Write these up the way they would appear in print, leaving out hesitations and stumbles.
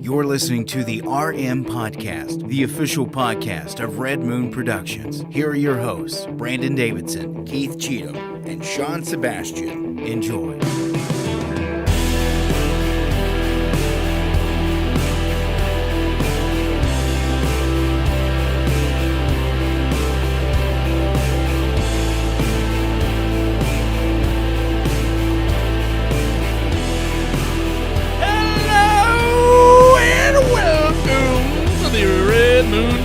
You're listening to the RMPodcast, the official podcast of Red Moon Productions. Here are your hosts, Brandon Davidson, Keith Cheatham, and Sean Sebastian. Enjoy.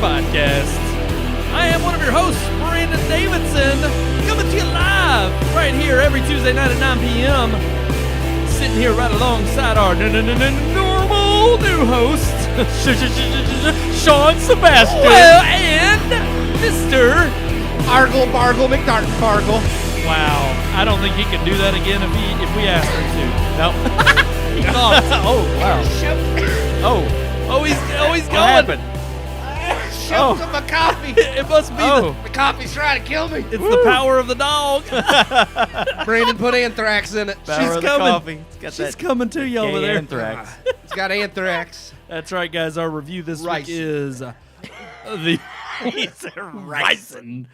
Podcast. I am one of your hosts, Brandon Davidson, coming to you live right here every Tuesday night at 9 p.m. Sitting here right alongside our normal new host, Sean Sebastian. Well, and Mr. Argle Bargle McDartin-Bargle. Wow, I don't think he could do that again if we asked him to. Nope. He coughed. Oh, wow. He's What going. happened? Choked on my coffee. It must be The coffee's trying to kill me. it's the power of the dog. Brandon put anthrax in it. She's of the coming. coffee. It's got She's that coming to you over gay there. anthrax. It's got anthrax. That's right, guys. Our review this Rice. week is the ricin.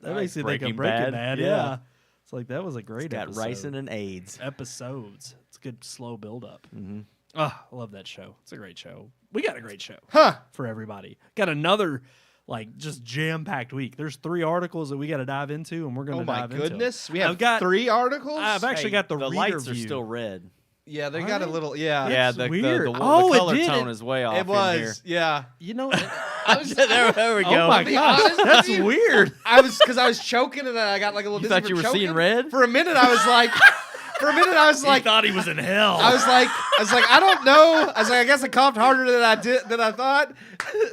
That makes you think of Breaking Breaking Bad. Bad. Yeah. Yeah. It's like that was a great It's got episode. ricin and AIDS. Episodes. It's a good slow build up. Mm-hmm. Oh, I love that show. It's a great show. We got a great show Huh. for everybody. Got another just jam-packed week. There's 3 articles that we got to dive into, and we're going Oh to my dive into. goodness. We I've have got 3 articles? I've actually got the reader lights are view. still red. Yeah, they Are got a they? little, yeah. Yeah, That's the weird. the Oh, it color did. tone is way off It in here. was, yeah. You know, I was, there we go. oh my be gosh, honest with that's you. weird. because I was choking and I got like a little You dizzy thought you from were seeing choking. red? For a minute, I was like, He thought he was in hell. I was like, I don't know. I was like, I guess I coughed harder than I thought.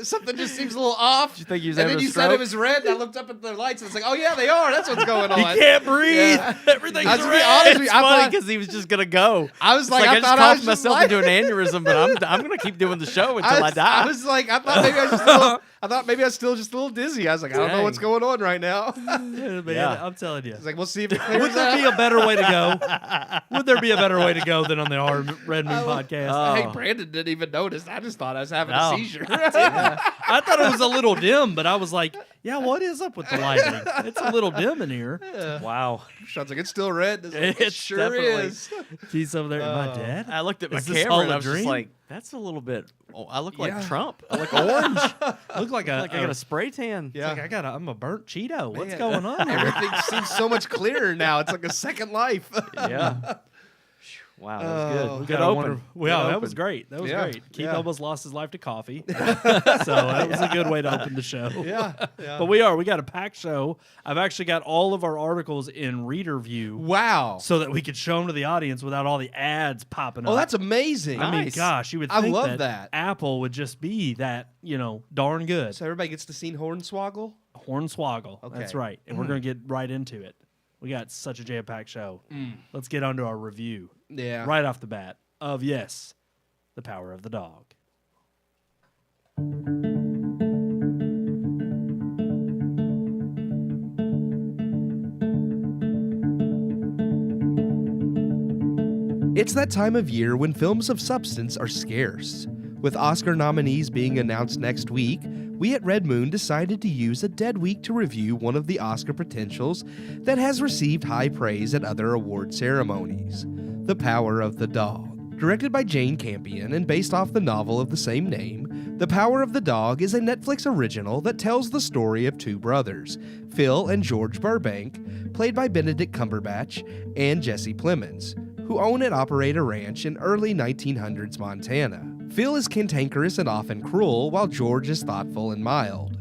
Something just seems a little off. Did you think you was And having then a you said stroke? it was red, and I looked up at the lights, and it's like, oh yeah, they are. That's what's going on. He can't breathe. Yeah. Everything's To be red. honest with It's you, I funny thought- because he was just gonna go. I was It's like, I I just thought I was coughed just myself like, into an aneurysm, but I'm gonna keep doing the show until I die. I was like, I thought maybe I was just a little, I thought maybe I was still just a little dizzy. I was like, I don't know Dang. what's going on right now. Yeah, man, Yeah. I'm telling you. It's like, we'll see if it Would clears there be up. a better way to go? Would there be a better way to go than on the Red Moon podcast? Oh. Hey, Brandon didn't even notice. I just thought I was having No. a seizure. I thought it was a little dim, but I was like, yeah, what is up with the lighting? It's a little dim in here. Wow. Sean's like, it's still red. It's like, It it sure definitely- is. He's over there. Am I dead? I looked at my Is this camera all and a I was just dream? like, that's a little bit. Oh, I look like Yeah. Trump. I look orange. Look like I Like I got a spray tan. Yeah. I'm a burnt Cheeto. What's Man, going on here? Everything seems so much clearer now. It's like a second life. Yeah. Wow, that was good. Oh. Good Gotta open. wonder- Good Well, that open. was great. That was Yeah, great. Keith yeah. almost lost his life to coffee. So that was a good way to open the show. yeah. But we got a packed show. I've actually got all of our articles in reader view Wow. so that we could show them to the audience without all the ads popping up. Oh, that's amazing. I mean, Nice. gosh, you would I think love that. Apple would just be that, darn good. So everybody gets to see Hornswoggle? Hornswoggle. Okay. That's right. And we're going to get right into it. We got such a jam-packed show. Let's get on to our review Yeah. right off the bat of, yes, The Power of the Dog. It's that time of year when films of substance are scarce. With Oscar nominees being announced next week, we at Red Moon decided to use a dead week to review one of the Oscar potentials that has received high praise at other award ceremonies, The Power of the Dog. Directed by Jane Campion and based off the novel of the same name, The Power of the Dog is a Netflix original that tells the story of 2 brothers, Phil and George Burbank, played by Benedict Cumberbatch and Jesse Plemons, who own and operate a ranch in early 1900s Montana. Phil is cantankerous and often cruel, while George is thoughtful and mild.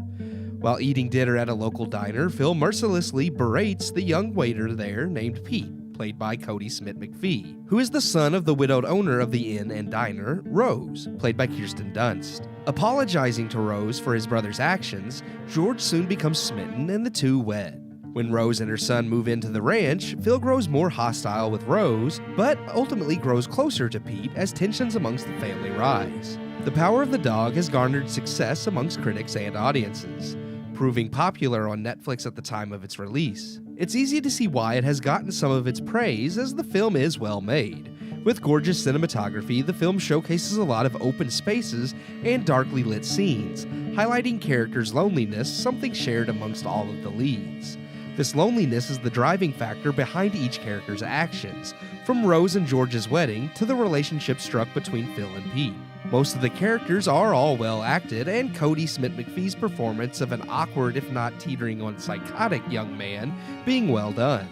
While eating dinner at a local diner, Phil mercilessly berates the young waiter there named Pete, played by Cody Smith McPhee, who is the son of the widowed owner of the inn and diner, Rose, played by Kirsten Dunst. Apologizing to Rose for his brother's actions, George soon becomes smitten and the two wed. When Rose and her son move into the ranch, Phil grows more hostile with Rose, but ultimately grows closer to Pete as tensions amongst the family rise. The Power of the Dog has garnered success amongst critics and audiences, proving popular on Netflix at the time of its release. It's easy to see why it has gotten some of its praise, as the film is well made, With gorgeous cinematography, the film showcases a lot of open spaces and darkly lit scenes, highlighting characters' loneliness, something shared amongst all of the leads. This loneliness is the driving factor behind each character's actions, from Rose and George's wedding to the relationship struck between Phil and Pete. Most of the characters are all well acted, and Cody Smith-McPhee's performance of an awkward, if not teetering on psychotic young man, being well done.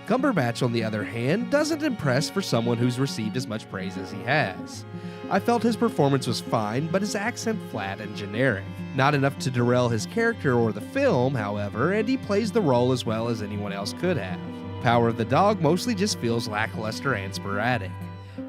Cumberbatch, on the other hand, doesn't impress for someone who's received as much praise as he has. I felt his performance was fine, but his accent flat and generic. Not enough to derail his character or the film, however, and he plays the role as well as anyone else could have. Power of the Dog mostly just feels lackluster and sporadic.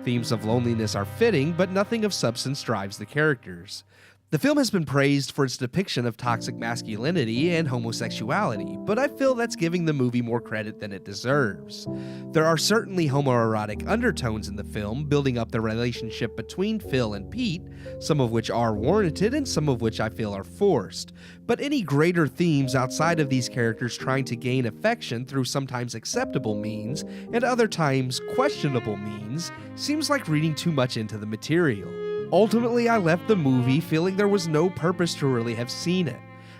Themes of loneliness are fitting, but nothing of substance drives the characters. The film has been praised for its depiction of toxic masculinity and homosexuality, but I feel that's giving the movie more credit than it deserves. There are certainly homoerotic undertones in the film, building up the relationship between Phil and Pete, some of which are warranted and some of which I feel are forced. But any greater themes outside of these characters trying to gain affection through sometimes acceptable means and other times questionable means seems like reading too much into the material. Ultimately, I left the movie feeling there was no purpose to really have seen it.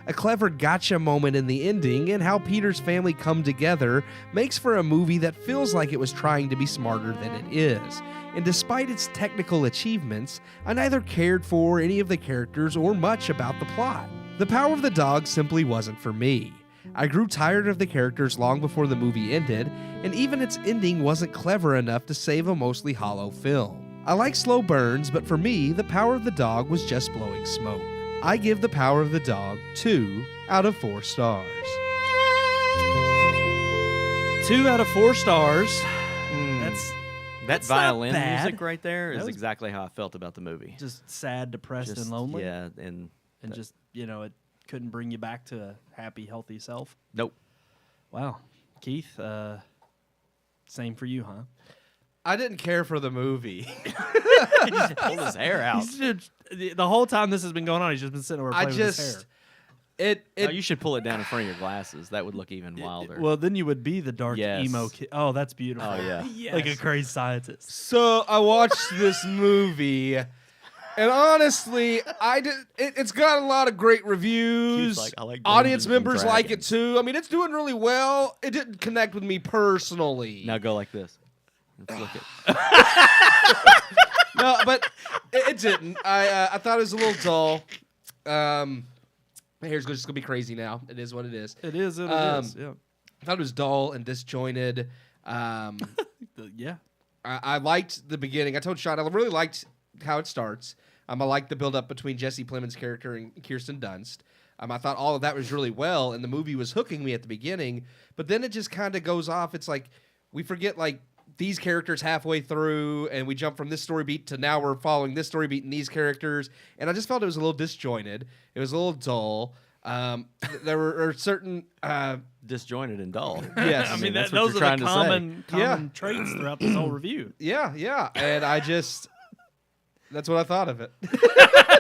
A clever gotcha moment in the ending and how Peter's family come together makes for a movie that feels like it was trying to be smarter than it is. And despite its technical achievements, I neither cared for any of the characters or much about the plot. The Power of the Dog simply wasn't for me. I grew tired of the characters long before the movie ended, and even its ending wasn't clever enough to save a mostly hollow film. I like slow burns, but for me, The Power of the Dog was just blowing smoke. I give The Power of the Dog 2 out of 4 stars. 2 out of 4 stars. That That's violin not bad. music right there is That was- exactly how I felt about the movie. Just sad, depressed, Just- and lonely. Yeah, and just, it couldn't bring you back to a happy, healthy self. nope. Wow. Keith, same for you, huh? I didn't care for the movie. He just pulled his hair out. The whole time this has been going on, he's just been sitting over playing with his hair. No, you should pull it down in front of your glasses. That would look even wilder. Well, then you would be the dark Yes. emo kid. Oh, that's beautiful. Oh, yeah. Yes. Like a crazy scientist. So I watched this movie, and honestly, it's got a lot of great reviews. Keith's like, I like Audience Dungeons and members like it Dragons. too. I mean, it's doing really well. It didn't connect with me personally. Now go like this. Let's look at. No, but it didn't. I thought it was a little dull. My hair's just gonna be crazy now. It is what it is. It is. It Um, is. Yeah. I thought it was dull and disjointed. Yeah. I liked the beginning. I told Sean I really liked how it starts. I liked the build up between Jesse Plemons' character and Kirsten Dunst. I thought all of that was really well, and the movie was hooking me at the beginning. But then it just kind of goes off. It's like we forget these characters halfway through, and we jump from this story beat to now we're following this story beat and these characters. And I just felt it was a little disjointed. It was a little dull. There were certain Disjointed and dull. Yes. I mean, that's what those you're are trying the to common Yeah. traits throughout this whole review. yeah, and that's what I thought of it.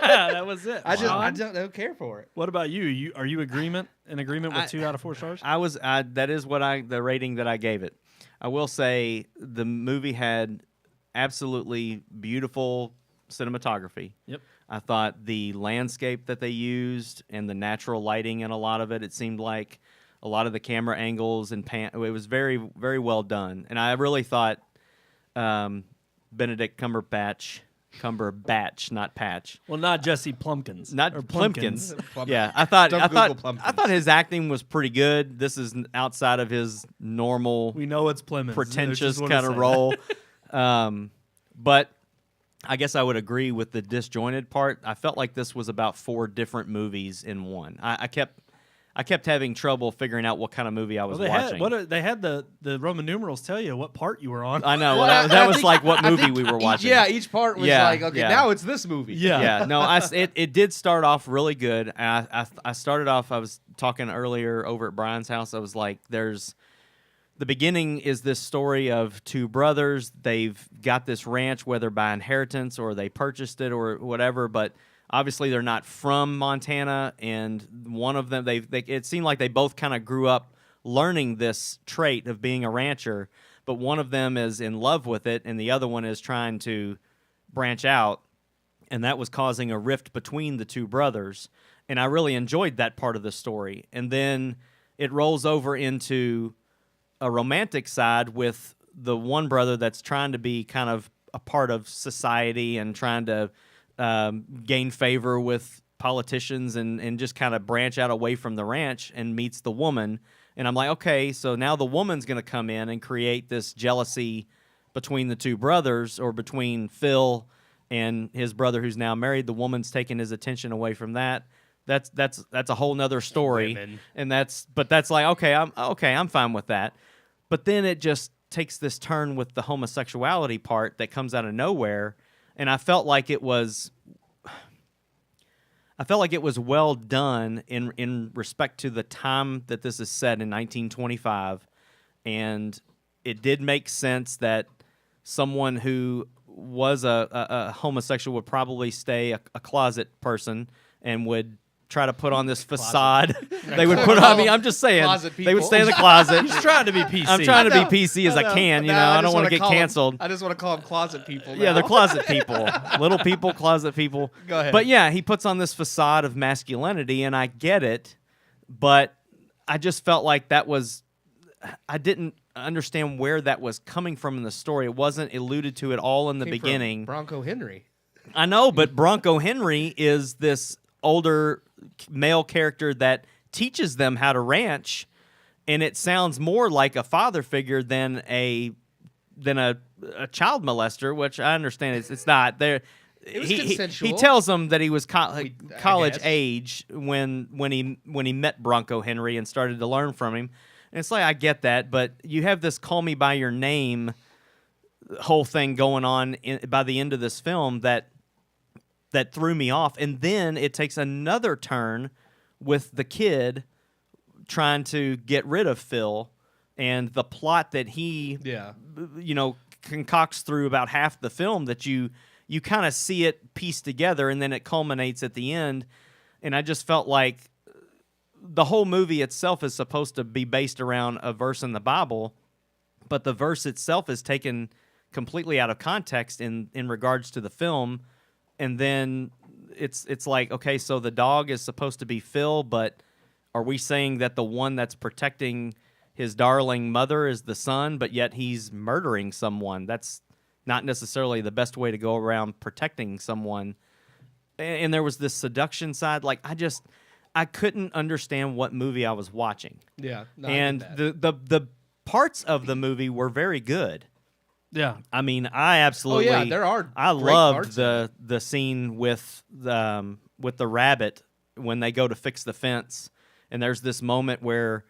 That was it. I Sean, don't care for it. what about you? Are you in agreement with 2 out of 4 stars? I was. That is the rating that I gave it. I will say the movie had absolutely beautiful cinematography. Yep. I thought the landscape that they used and the natural lighting in a lot of it seemed like a lot of the camera angles and it was very, very well done. And I really thought Benedict Cumberbatch, not Patch. Well, not Jesse Plumpkins. Not or Plumpkins. Plump- Yeah, I thought Don't Google Plumpkins. I thought his acting was pretty good. This is outside of his normal We know it's Plemons. pretentious kind of role. But I guess I would agree with the disjointed part. I felt like this was about 4 different movies in one. I kept having trouble figuring out what kind of movie I was watching. They had the Roman numerals tell you what part you were on. I know. Well, Well, that I was think- like what I movie think we were watching. Each part was Yeah, like, okay, yeah. now it's this movie. Yeah. Yeah, no, it did start off really good. I started off. I was talking earlier over at Brian's house. I was like, the beginning is this story of 2 brothers. They've got this ranch, whether by inheritance or they purchased it or whatever, but obviously they're not from Montana, and one of them, it seemed like they both kind of grew up learning this trait of being a rancher, but one of them is in love with it, and the other one is trying to branch out, and that was causing a rift between the two brothers. And I really enjoyed that part of the story. And then it rolls over into a romantic side with the one brother that's trying to be kind of a part of society and trying to gain favor with politicians and just kind of branch out away from the ranch, and meets the woman. And I'm like, okay, so now the woman's going to come in and create this jealousy between the two brothers, or between Phil and his brother who's now married. The woman's taking his attention away from that. That's a whole nother story. Women. And that's like, I'm fine with that. But then it just takes this turn with the homosexuality part that comes out of nowhere, and I felt like it was well done in respect to the time that this is set in 1925, and it did make sense that someone who was a homosexual would probably stay a closet person and would try to put on this facade. They would put on, I mean, I'm just saying, they would stay in the closet. He's trying to be PC. I'm trying to be PC as I can, you know. I don't want to get canceled. I just want to call them closet people now. Yeah, they're closet people. Little people, closet people. Go ahead. But yeah, he puts on this facade of masculinity, and I get it, but I just felt like I didn't understand where that was coming from in the story. It wasn't alluded to at all in the Came from beginning. Bronco Henry. I know, but Bronco Henry is this older male character that teaches them how to ranch, and it sounds more like a father figure than a child molester, which I understand it's not. There, he tells them that he was college age when he met Bronco Henry and started to learn from him. And it's like, I get that, but you have this "call me by your name" whole thing going on by the end of this film that threw me off. And then it takes another turn with the kid trying to get rid of Phil, and the plot that he concocts through about half the film that you kind of see it pieced together, and then it culminates at the end. And I just felt like the whole movie itself is supposed to be based around a verse in the Bible, but the verse itself is taken completely out of context in regards to the film. And then it's like, okay, so the dog is supposed to be Phil, but are we saying that the one that's protecting his darling mother is the son, but yet he's murdering someone? That's not necessarily the best way to go around protecting someone. And there was this seduction side. Like, I couldn't understand what movie I was watching. Yeah. No, and the parts of the movie were very good. Yeah, I mean, I absolutely. Oh yeah, there are. I loved the scene with the rabbit when they go to fix the fence, and there's this moment where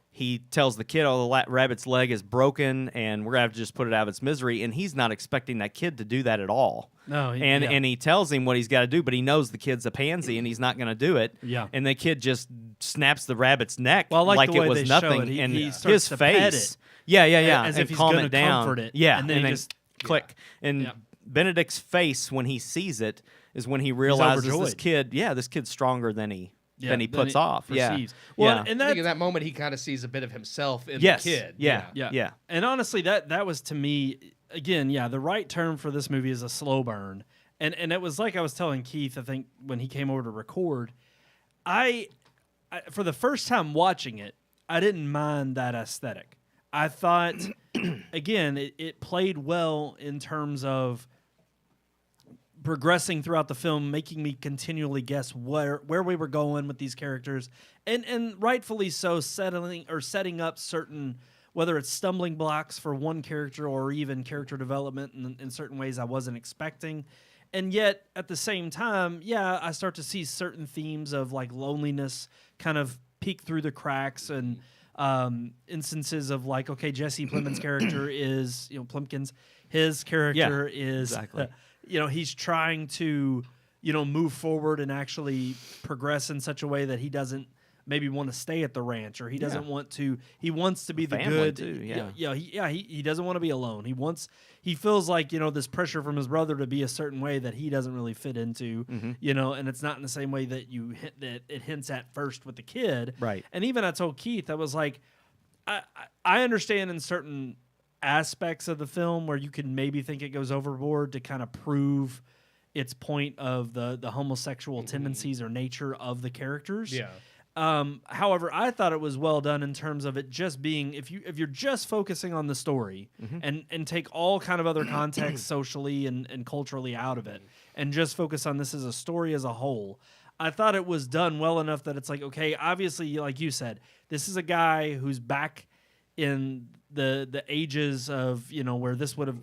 he tells the kid, "Oh, the rabbit's leg is broken, and we're gonna have to just put it out of its misery." And he's not expecting that kid to do that at all. No, and he tells him what he's got to do, but he knows the kid's a pansy, and he's not going to do it. Yeah, and the kid just snaps the rabbit's neck like the way it was they nothing, show it. and he starts his to face. pet it. Yeah, as and if he's calm gonna it down. comfort it. Yeah, and then he just click. And yeah. Benedict's face when he sees it is when he realizes this kid's stronger than he puts off. Perceives. Yeah, Well, yeah. and I think in that moment he kind of sees a bit of himself in Yes. the kid. Yeah. And honestly, that was to me again. Yeah, the right term for this movie is a slow burn. And it was like I was telling Keith, I think when he came over to record, I for the first time watching it, I didn't mind that aesthetic. I thought, again, it played well in terms of progressing throughout the film, making me continually guess where we were going with these characters, and rightfully so, setting up certain, whether it's stumbling blocks for one character or even character development in certain ways I wasn't expecting. And yet, at the same time, yeah, I start to see certain themes of like loneliness kind of peek through the cracks, and instances of like, okay, Jesse Plemons' character is, Plimpkins, his character is, exactly. He's trying to, move forward and actually progress in such a way that he doesn't maybe want to stay at the ranch, or he doesn't want to. He wants to be the good. Too, He doesn't want to be alone. He feels like this pressure from his brother to be a certain way that he doesn't really fit into. Mm-hmm. And it's not in the same way that that it hints at first with the kid. Right. And even I told Keith, I was like, I understand in certain aspects of the film where you could maybe think it goes overboard to kind of prove its point of the homosexual tendencies or nature of the characters. Yeah. However, I thought it was well done in terms of it just being, if you're just focusing on the story and take all kind of other context socially and culturally out of it and just focus on this as a story as a whole, I thought it was done well enough that it's like, okay, obviously, like you said, this is a guy who's back in the ages of, where this would have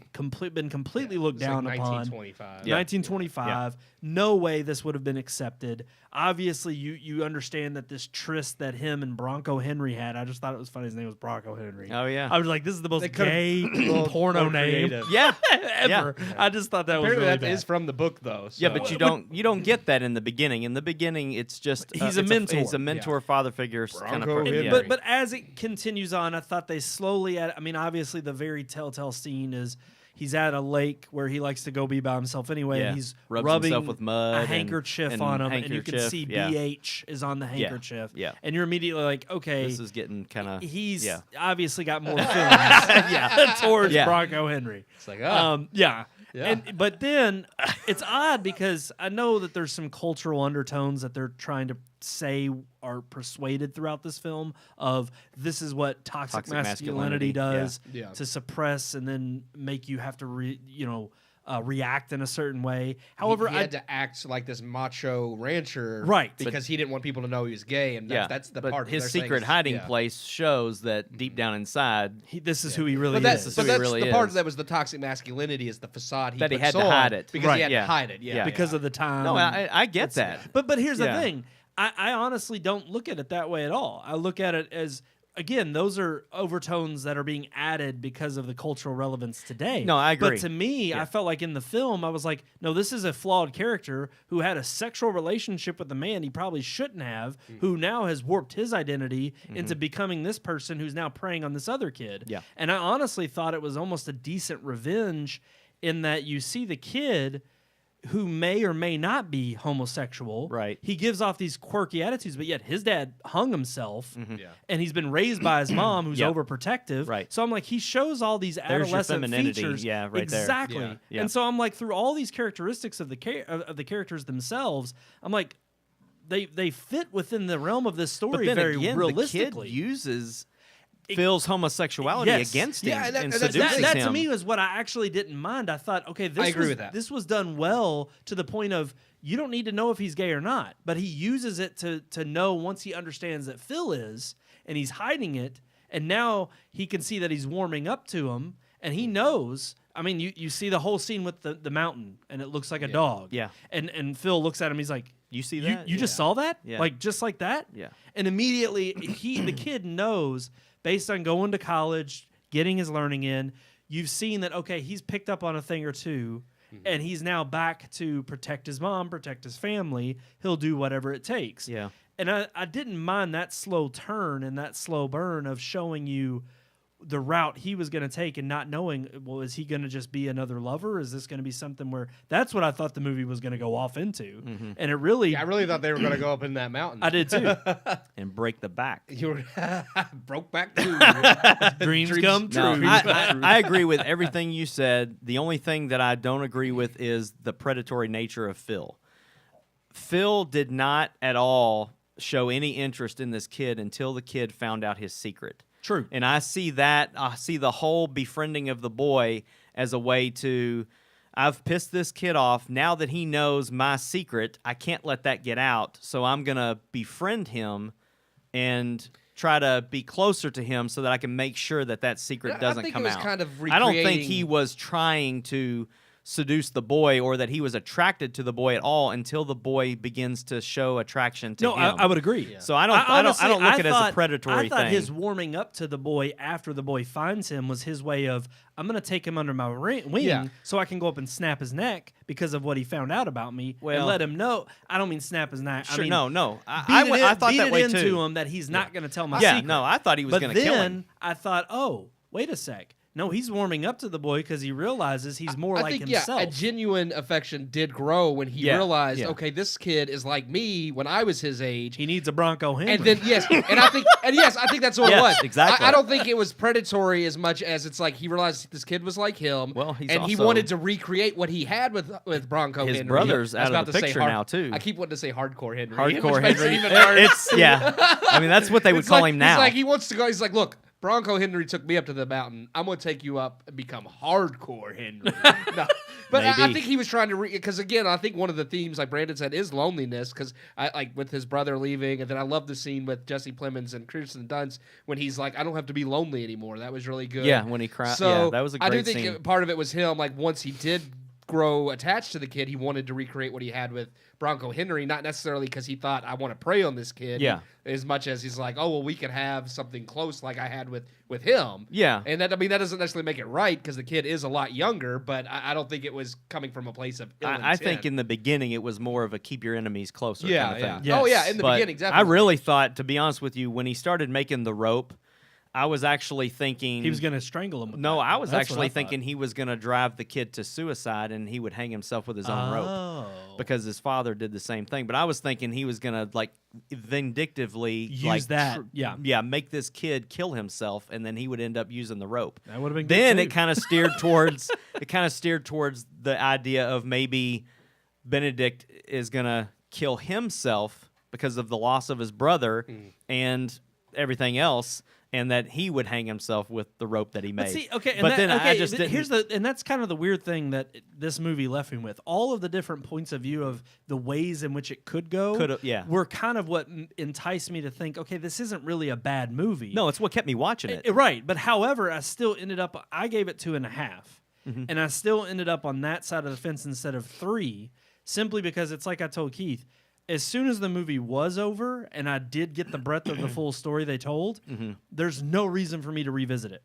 been completely looked down like upon. 1925. 1925. No way this would have been accepted. Obviously, you understand that this tryst that him and Bronco Henry had, I just thought it was funny his name was Bronco Henry. Oh, yeah. I was like, this is the most gay Well, porno more name creative. Yeah. ever. I just thought that was Apparently really that bad. is from the book, though. So. Yeah, but you don't get that in the beginning. In the beginning, it's just He's a mentor. He's a mentor, father figure kind of Bronco person. Henry. Yeah. But as it continues on, I thought they slowly obviously the very telltale scene is he's at a lake where he likes to go be by himself anyway. Yeah. And he's Rubs rubbing himself with mud a and- handkerchief and on him, and you can handkerchief, see yeah. BH is on the handkerchief. Yeah. And you're immediately like, okay, This is getting kind of he's yeah. obviously got more feelings towards Yeah. Bronco Henry. It's like, Yeah. Yeah. But then it's odd because I know that there's some cultural undertones that they're trying to say are persuaded throughout this film of this is what toxic masculinity does Yeah. to suppress and then make you have to react in a certain way. However, he had to act like this macho rancher, Right. Because he didn't want people to know he was gay, and that's the but part. his they're saying secret is- hiding yeah. place shows that deep down inside this is who he really But that's, is. who he that's really the part is. that was the toxic masculinity is the facade That he puts had to on hide it. because Right. he had Yeah. to hide it. Yeah, because of the time. No, and- I get that. But here's Yeah. the thing. I honestly don't look at it that way at all. I look at it as, again, those are overtones that are being added because of the cultural relevance today. No, I agree. But to me, I felt like in the film, I was like, no, this is a flawed character who had a sexual relationship with a man he probably shouldn't have, who now has warped his identity into becoming this person who's now preying on this other kid. Yeah. And I honestly thought it was almost a decent revenge in that you see the kid who may or may not be homosexual. Right. He gives off these quirky attitudes, but yet his dad hung himself, Yeah. and he's been raised by his mom, who's Yep. overprotective. Right. So I'm like, he shows all these There's your adolescent femininity, features. yeah, right there. Exactly. Yeah. Yeah. And so I'm like, through all these characteristics of the characters themselves, I'm like, they fit within the realm of this But story then very again, realistically. the kid uses Phil's homosexuality Yes. against him Yeah, and and that's- seduces that him. to me was what I actually didn't mind. I thought, okay, this I agree was, with that. This was done well to the point of you don't need to know if he's gay or not, but he uses it to know once he understands that Phil is, and he's hiding it, and now he can see that he's warming up to him, and he knows. I mean, you see the whole scene with the mountain, and it looks like a dog. Yeah. And Phil looks at him. He's like, You see that? You just saw that? Yeah. Like just like that? Yeah. And immediately the kid knows, based on going to college, getting his learning in, you've seen that, okay, he's picked up on a thing or two, and he's now back to protect his mom, protect his family. He'll do whatever it takes. Yeah. And I didn't mind that slow turn and that slow burn of showing you the route he was going to take and not knowing, well, is he going to just be another lover? Is this going to be something where that's what I thought the movie was going to go off into. And it really, Yeah, I really thought they were going to go up in that mountain. I did too. And break the back. You were broke back too. Dreams come No, true. I agree with everything you said. The only thing that I don't agree with is the predatory nature of Phil. Phil did not at all show any interest in this kid until the kid found out his secret. True. And I see the whole befriending of the boy as a way to, I've pissed this kid off. Now that he knows my secret, I can't let that get out. So I'm going to befriend him and try to be closer to him so that I can make sure that secret I doesn't think come it was out. kind of I don't think recreating- he was trying to seduce the boy or that he was attracted to the boy at all until the boy begins to show attraction to No, him. I would agree. So I don't honestly, look at it as a thought- predatory I thought thing. his warming up to the boy after the boy finds him was his way of, I'm going to take him under my wing Yeah. so I can go up and snap his neck because of what he found out about me and Well- let him know. I don't mean snap his neck. Sure, I mean, no. I thought beat that it way into too. him that he's not going to tell my Yeah, secret. no, I thought he was But going to kill him. then I thought, oh, wait a sec. No, he's warming up to the boy because he realizes he's more like think, himself. Yeah, a genuine affection did grow when he realized, okay, this kid is like me when I was his age. He needs a Bronco Henry. And then I think that's what it was. Exactly. I don't think it was predatory as much as it's like he realized this kid was like him. Well, he's and he also- wanted to recreate what he had with Bronco His Henry. brother's I was out of about the to say picture now, too. I keep wanting to say hardcore Henry. Hardcore which makes it Henry. even worse. It's I mean, that's what they would It's call like- him now. He's like he wants to go. He's like, look, Bronco Henry took me up to the mountain. I'm going to take you up and become hardcore Henry. No. But I Maybe. think he was trying to because again, I think one of the themes, like Brandon said, is loneliness. Because like with his brother leaving, and then I love the scene with Jesse Plemons and Kirsten Dunst when he's like, I don't have to be lonely anymore. That was really good. Yeah, when he cried. So Yeah, that was a I great do think scene. part of it was him. Like once he did grow attached to the kid, he wanted to recreate what he had with Bronco Henry, not necessarily because he thought I want to prey on this kid. Yeah. As much as he's like, oh well, we could have something close like I had with him. Yeah. And that that doesn't necessarily make it right because the kid is a lot younger, but I don't think it was coming from a place of ill I think intent. in the beginning it was more of a keep your enemies closer yeah, kind of thing. Yes. Oh yeah, in the But beginning, I definitely. really thought, to be honest with you, when he started making the rope, I was actually thinking he was going to strangle him. With No, that. I was That's what actually I thought. thinking he was going to drive the kid to suicide and he would hang himself with his own rope because his father did the same thing. But I was thinking he was going to like vindictively Use that, yeah. make this kid kill himself, and then he would end up using the rope. That would have been. Then good it kind of steered towards the idea of maybe Benedict is going to kill himself because of the loss of his brother and everything else, and that he would hang himself with the rope that he made. But see, okay, and but that, then okay, I just didn't. and that's kind of the weird thing that this movie left me with. All of the different points of view of the ways in which it could go, were kind of what enticed me to think, okay, this isn't really a bad movie. No, it's what kept me watching it. Right, but however, I still ended up. I gave it 2.5, Mm-hmm. and I still ended up on that side of the fence instead of 3, simply because it's like I told Keith. As soon as the movie was over and I did get the breadth of the full story they told, there's no reason for me to revisit it.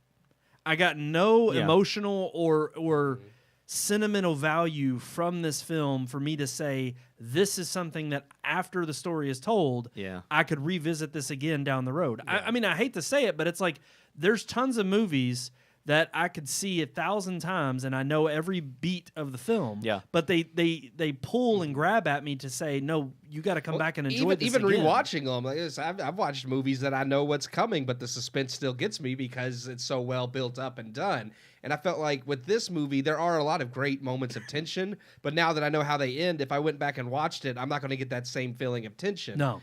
I got no emotional or sentimental value from this film for me to say this is something that after the story is told, I could revisit this again down the road. I mean, I hate to say it, but it's like there's tons of movies that I could see 1,000 times and I know every beat of the film. Yeah. But they pull and grab at me to say, no, you got to come back and enjoy this even again. rewatching them. Like this, I've watched movies that I know what's coming, but the suspense still gets me because it's so well built up and done. And I felt like with this movie, there are a lot of great moments of tension. But now that I know how they end, if I went back and watched it, I'm not going to get that same feeling of tension. No.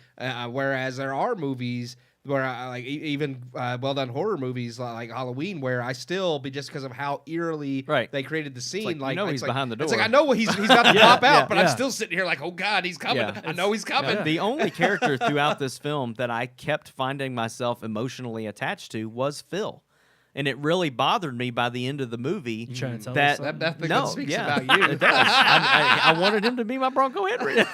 Whereas there are movies where I like even well done horror movies like Halloween, where I still, just because of how eerily they created the scene, like, you know he's behind the door. It's like I know he's about to pop out, but I'm yeah. still sitting here like, oh God, he's coming. Yeah. I know he's coming. The only character throughout this film that I kept finding myself emotionally attached to was Phil. And it really bothered me by the end of the movie. You trying to tell us that something? That speaks about you. It does. I wanted him to be my Bronco Henry.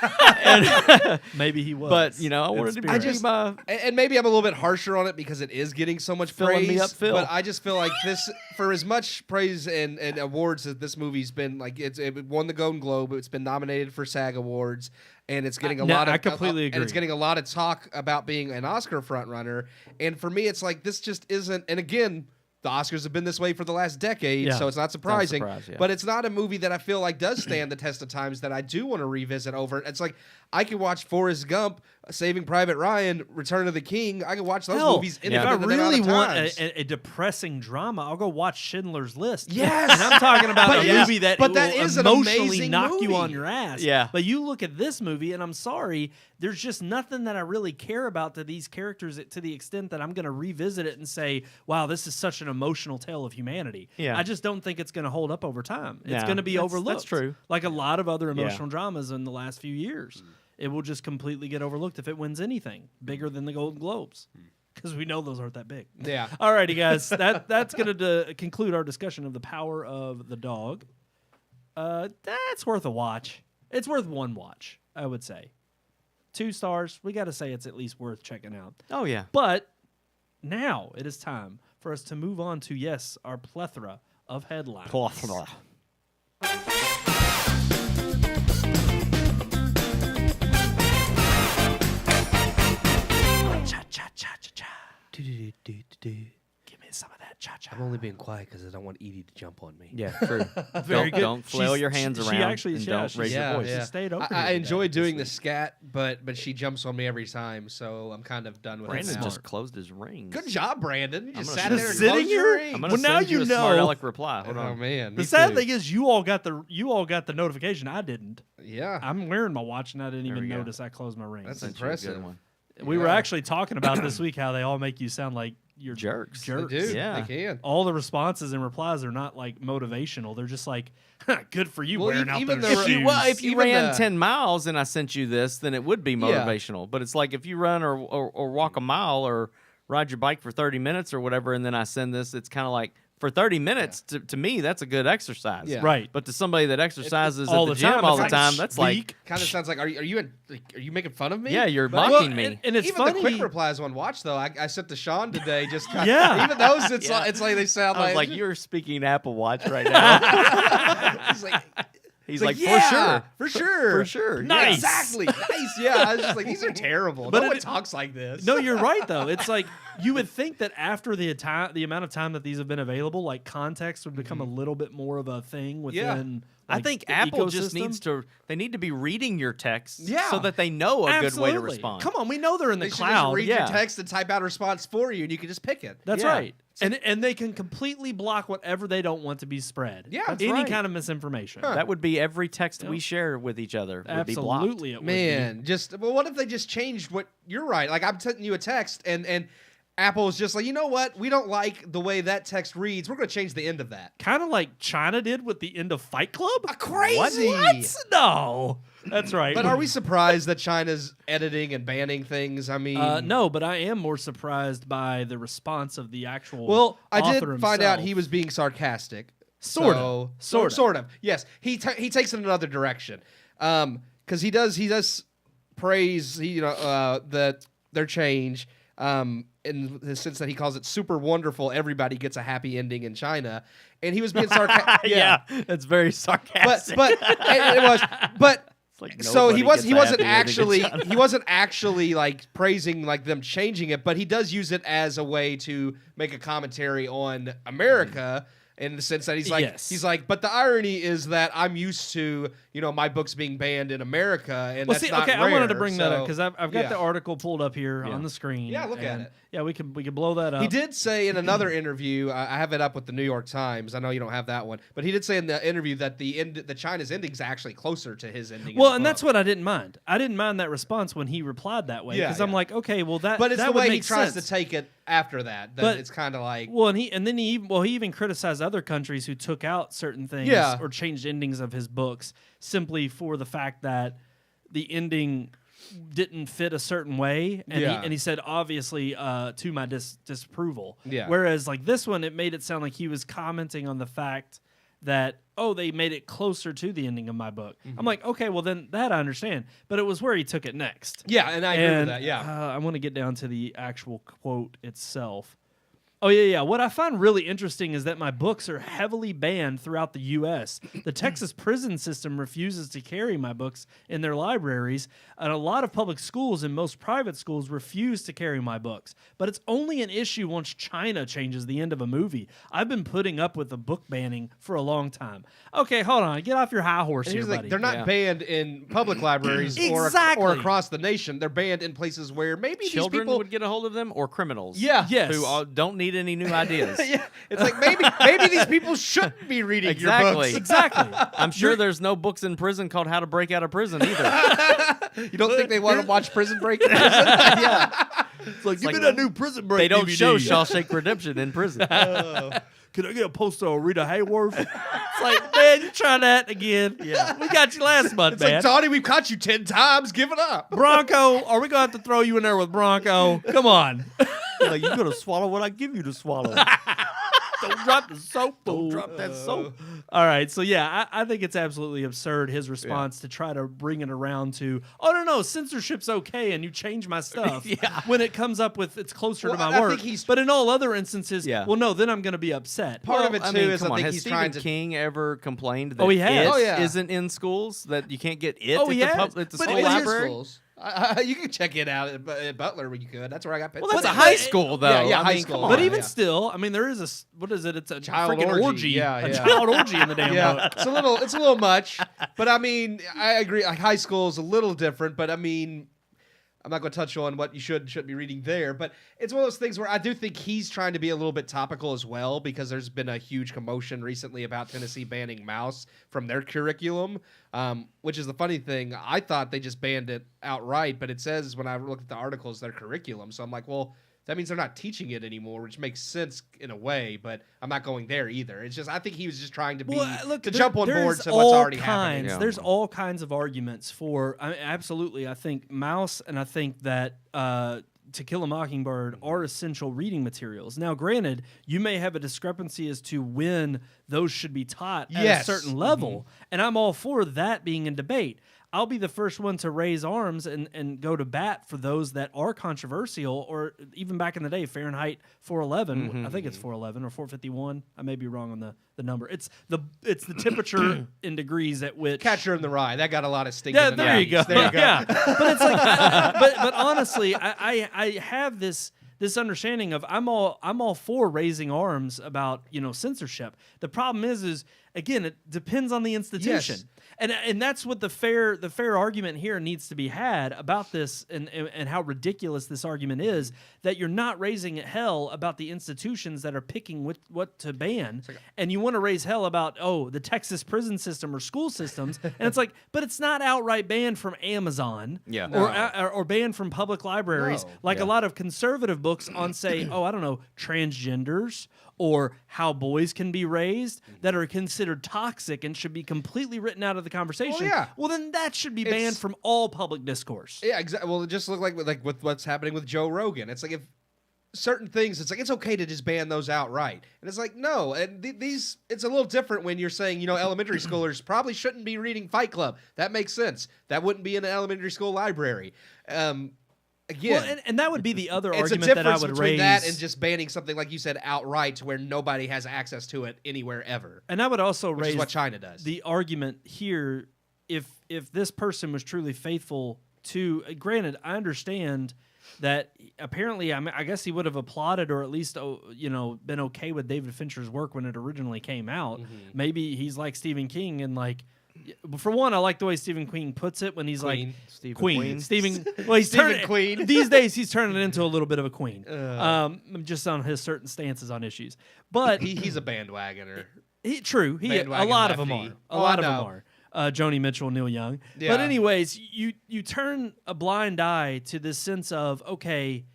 Maybe he was. But, I wanted to be my... And maybe I'm a little bit harsher on it because it is getting so much Filling praise. me up, Phil. But I just feel like this, for as much praise and awards that this movie's been, like it won the Golden Globe, it's been nominated for SAG Awards, and it's getting a lot of. I completely agree. And it's getting a lot of talk about being an Oscar frontrunner. And for me, it's like this just isn't. And again, the Oscars have been this way for the last decade, so it's not surprising. But it's not a movie that I feel like does stand the test of times that I do want to revisit over. It's like I could watch Forrest Gump, Saving Private Ryan, Return of the King. I could watch those movies if I independent really amount of want times. a depressing drama, I'll go watch Schindler's List. Yes! And I'm talking about a movie that But will that is an emotionally amazing knock you movie. on your ass. Yeah. But you look at this movie, and I'm sorry, there's just nothing that I really care about to these characters to the extent that I'm going to revisit it and say, wow, this is such an emotional tale of humanity. Yeah. I just don't think it's going to hold up over time. It's Yeah. going to be That's overlooked. true. Like a lot of other emotional dramas in the last few years. It will just completely get overlooked if it wins anything bigger than the Golden Globes, because we know those aren't that big. Yeah. Alrighty, guys, that's going to conclude our discussion of The Power of the Dog. That's worth a watch. It's worth one watch, I would say. 2 stars. We got to say it's at least worth checking out. Oh, yeah. But now it is time for us to move on to, yes, our plethora of headlines. Cha cha cha cha cha. Give me some of that Cha-cha. I'm only being quiet because I don't want Edie to jump on me. Yeah, true. Very good. Don't flail your hands She around actually, and yeah, don't raise your voice. She stayed over I here enjoy today, doing the this week. scat, but she jumps on me every time, so I'm kind of done with Brandon it now. just closed his rings. Good job, Brandon. You just gonna sat shoot there you. and Sitting closed your here? ring. I'm gonna Well, now send you you a smart know. aleck reply. Hold Oh on. man, The me sad too. thing is, you all got the notification. I didn't. Yeah, I'm wearing my watch and I didn't There even we go. notice I closed my rings. That's Sent you a good impressive. one. We were Yeah. actually talking about this week how they all make you sound like you're Jerks. They Jerks. do. Yeah. They can. All the responses and replies are not like motivational. They're just like, "Good for you Well, wearing out even those the- shoes." If you Even ran the- 10 miles and I sent you this, then it would be motivational. But it's like if you run or walk a mile or ride your bike for 30 minutes or whatever, and then I send this, it's kind of like, for 30 minutes, to me, that's a good exercise. Yeah. Right. But to somebody that exercises all at the the gym time, all it's the like time, that's like, weak. Kind of sounds like, are you making fun of me? yeah, you're But- mocking me. And it's even funny. the quick replies on watch though, I sent to Sean today. Just kind Yeah. even those, it's Yeah. like, they sound I was like like, you're speaking Apple Watch right now. He's like, He's it's like, yeah, for for sure, For sure. Nice. exactly, nice. Yeah, I was just like, these are terrible. But no one it- talks like this. No, you're right though. It's like you would think that after the amount of time that these have been available, like context would become a little bit more of a thing within. I like, think the Apple just ecosystem. needs to, they need to be reading your texts Yeah. so that they know a good way to Absolutely. respond. Come on, we know they're in the They should cloud. just read yeah. your text and type out a response for you, and you can just pick it. That's Yeah. right. And they can completely block whatever they don't want to be spread. Yeah, that's any right. kind of misinformation. Huh. That would be every text we Yep. share with each other would be blocked. Absolutely, it would be. Man, well, what if they just changed what you're right? Like I'm sending you a text, and Apple's just like, you know what? We don't like the way that text reads. We're going to change the end of that. Kind of like China did with the end of Fight Club. Crazy. What? No, that's right. But are we surprised that China's editing and banning things? I mean, No, but I am more surprised by the response of the actual. Well, I did author find out himself. he was being sarcastic. Sort So- of. Sort of. Sort of. Yes, he takes it in another direction. Because he does praise that their change. In the sense that he calls it super wonderful. Everybody gets a happy ending in China, and he was being sarcastic. Yeah, it's very sarcastic. but it was. But It's like so he nobody gets a wasn't happy ending in he wasn't actually like praising like them changing it, but he does use it as a way to make a commentary on America. In the sense that he's like, but the irony is that I'm used to, my books being banned in America, and Well, that's see, not okay, I wanted to rare, bring that up so- because I've got yeah. the article pulled up here Yeah. on the screen. Yeah, look at and, it. Yeah, we could blow that up. He did say in another interview, I have it up with the New York Times. I know you don't have that one, but he did say in the interview that the China's ending is actually closer to his ending. Well, and that's what I didn't mind. I didn't mind that response when he replied that way Yeah, because I'm yeah. like, okay, well that. But it's that the would way he make tries sense. to take it after that. That But- it's kind of like, Well, he even criticized other countries who took out certain things Yeah. or changed endings of his books simply for the fact that the ending didn't fit a certain way, and Yeah. he said obviously to my disapproval. Yeah. Whereas like this one, it made it sound like he was commenting on the fact that they made it closer to the ending of my book. Mm-hmm. I'm like, okay, well then that I understand, but it was where he took it next. yeah, and I agree with And, that. Yeah, I want to get down to the actual quote itself. Oh, yeah. What I find really interesting is that my books are heavily banned throughout the U.S. The Texas prison system refuses to carry my books in their libraries, and a lot of public schools and most private schools refuse to carry my books. But it's only an issue once China changes the end of a movie. I've been putting up with the book banning for a long time. Okay, hold on. Get off your high horse and here, he's like, buddy. they're not Yeah. banned in public libraries or Exactly. across the nation. They're banned in places where maybe Children these people would get a hold of them or criminals. Yeah. Yes. Who don't need any new ideas. yeah, it's like maybe these people shouldn't be reading your Exactly. books. Exactly. I'm sure there's no books in prison called How to Break Out of Prison either. You don't think they want to watch Prison Break in prison? Yeah. It's like, give me that new Prison Break they don't show Shawshank Redemption in prison. Can I get a poster of Rita Hayworth? It's like, man, you trying that again? Yeah, we got you last month, It's man. like, Tawny, we've caught you 10 times. Give it up. Bronco, are we gonna have to throw you in there with Bronco? Come on. Like, you're gonna swallow what I give you to swallow. Don't drop the soap. Don't drop that soap. All right, so yeah, I think it's absolutely absurd his response to try to bring it around to, no, censorship's okay, and you change my stuff. Yeah. When it comes up with it's closer Well, to I my work. think he's- But in all other instances, Yeah. well, no, then I'm gonna be upset. Part of it, I too, mean, is come I on. think Has he's Stephen trying to... King ever complained that Oh, he has. it Oh, yeah. isn't in schools? That you can't get it Oh, at he the, has. at the But school it is library? schools. You can check it out at Butler when you could. That's where I got Pet Well, that's Sematary. a high school, though. Yeah, I high mean, school. come on. But even yeah. still, I mean, there is what is it? It's a Child freaking orgy. Yeah, a yeah. child orgy in the damn book. It's a little much. But I mean, I agree. Like high school is a little different. But I mean, I'm not going to touch on what you shouldn't be reading there. But it's one of those things where I do think he's trying to be a little bit topical as well, because there's been a huge commotion recently about Tennessee banning mouse from their curriculum, which is the funny thing. I thought they just banned it outright, but it says when I looked at the articles, their curriculum. So I'm like, well, that means they're not teaching it anymore, which makes sense in a way, but I'm not going there either. It's just I think he was just trying to jump on board to what's already happening. Yeah. There's all kinds of arguments for absolutely. I think Mouse and I think that To Kill a Mockingbird are essential reading materials. Now, granted, you may have a discrepancy as to when those should be taught at a certain level, and I'm all for that being in debate. I'll be the first one to raise arms and go to bat for those that are controversial, or even back in the day, Fahrenheit 411. I think it's 411 or 451. I may be wrong on the number. It's the temperature in degrees at which Catcher in the Rye. That got a lot of stink. Yeah, in the there you 90s. go. There you go. Yeah, but it's like, but honestly, I have this understanding of I'm all for raising arms about censorship. The problem is again, it depends on the institution. Yes. And that's what the fair argument here needs to be had about this, and how ridiculous this argument is, that you're not raising hell about the institutions that are picking what to ban, and you want to raise hell about the Texas prison system or school systems, and it's like, but it's not outright banned from Amazon, or banned from public libraries, a lot of conservative books on, say, I don't know, transgenders, or how boys can be raised, that are considered toxic and should be completely written out of the conversation. Well, then that should be banned from all public discourse. Yeah, exactly. Well, it just looked like with what's happening with Joe Rogan. It's like if certain things, it's like it's okay to just ban those outright, and it's like no. And these, it's a little different when you're saying elementary schoolers probably shouldn't be reading Fight Club. That makes sense. That wouldn't be in an elementary school library. Again, well, and that would be the other it's argument a that I difference would between raise. that and just banning something like you said outright, to where nobody has access to it anywhere ever. And I would also which raise is what China does. The argument here, if this person was truly faithful to, granted, I understand that apparently, I guess he would have applauded, or at least been okay with David Fincher's work when it originally came out. Maybe he's like Stephen King, and like, for one, I like the way Stephen King puts it when he's Queen. like Stephen Queen. Stephen. Well, he's Stephen turning Queen. These days. He's turning it into a little bit of a queen, just on his certain stances on issues. But he's a bandwagoner. True. A Bandwagon lot of them lefty. are. Oh, I A lot of them know. are. Joni Mitchell, Neil Young. Yeah. But anyways, you turn a blind eye to this sense of, okay,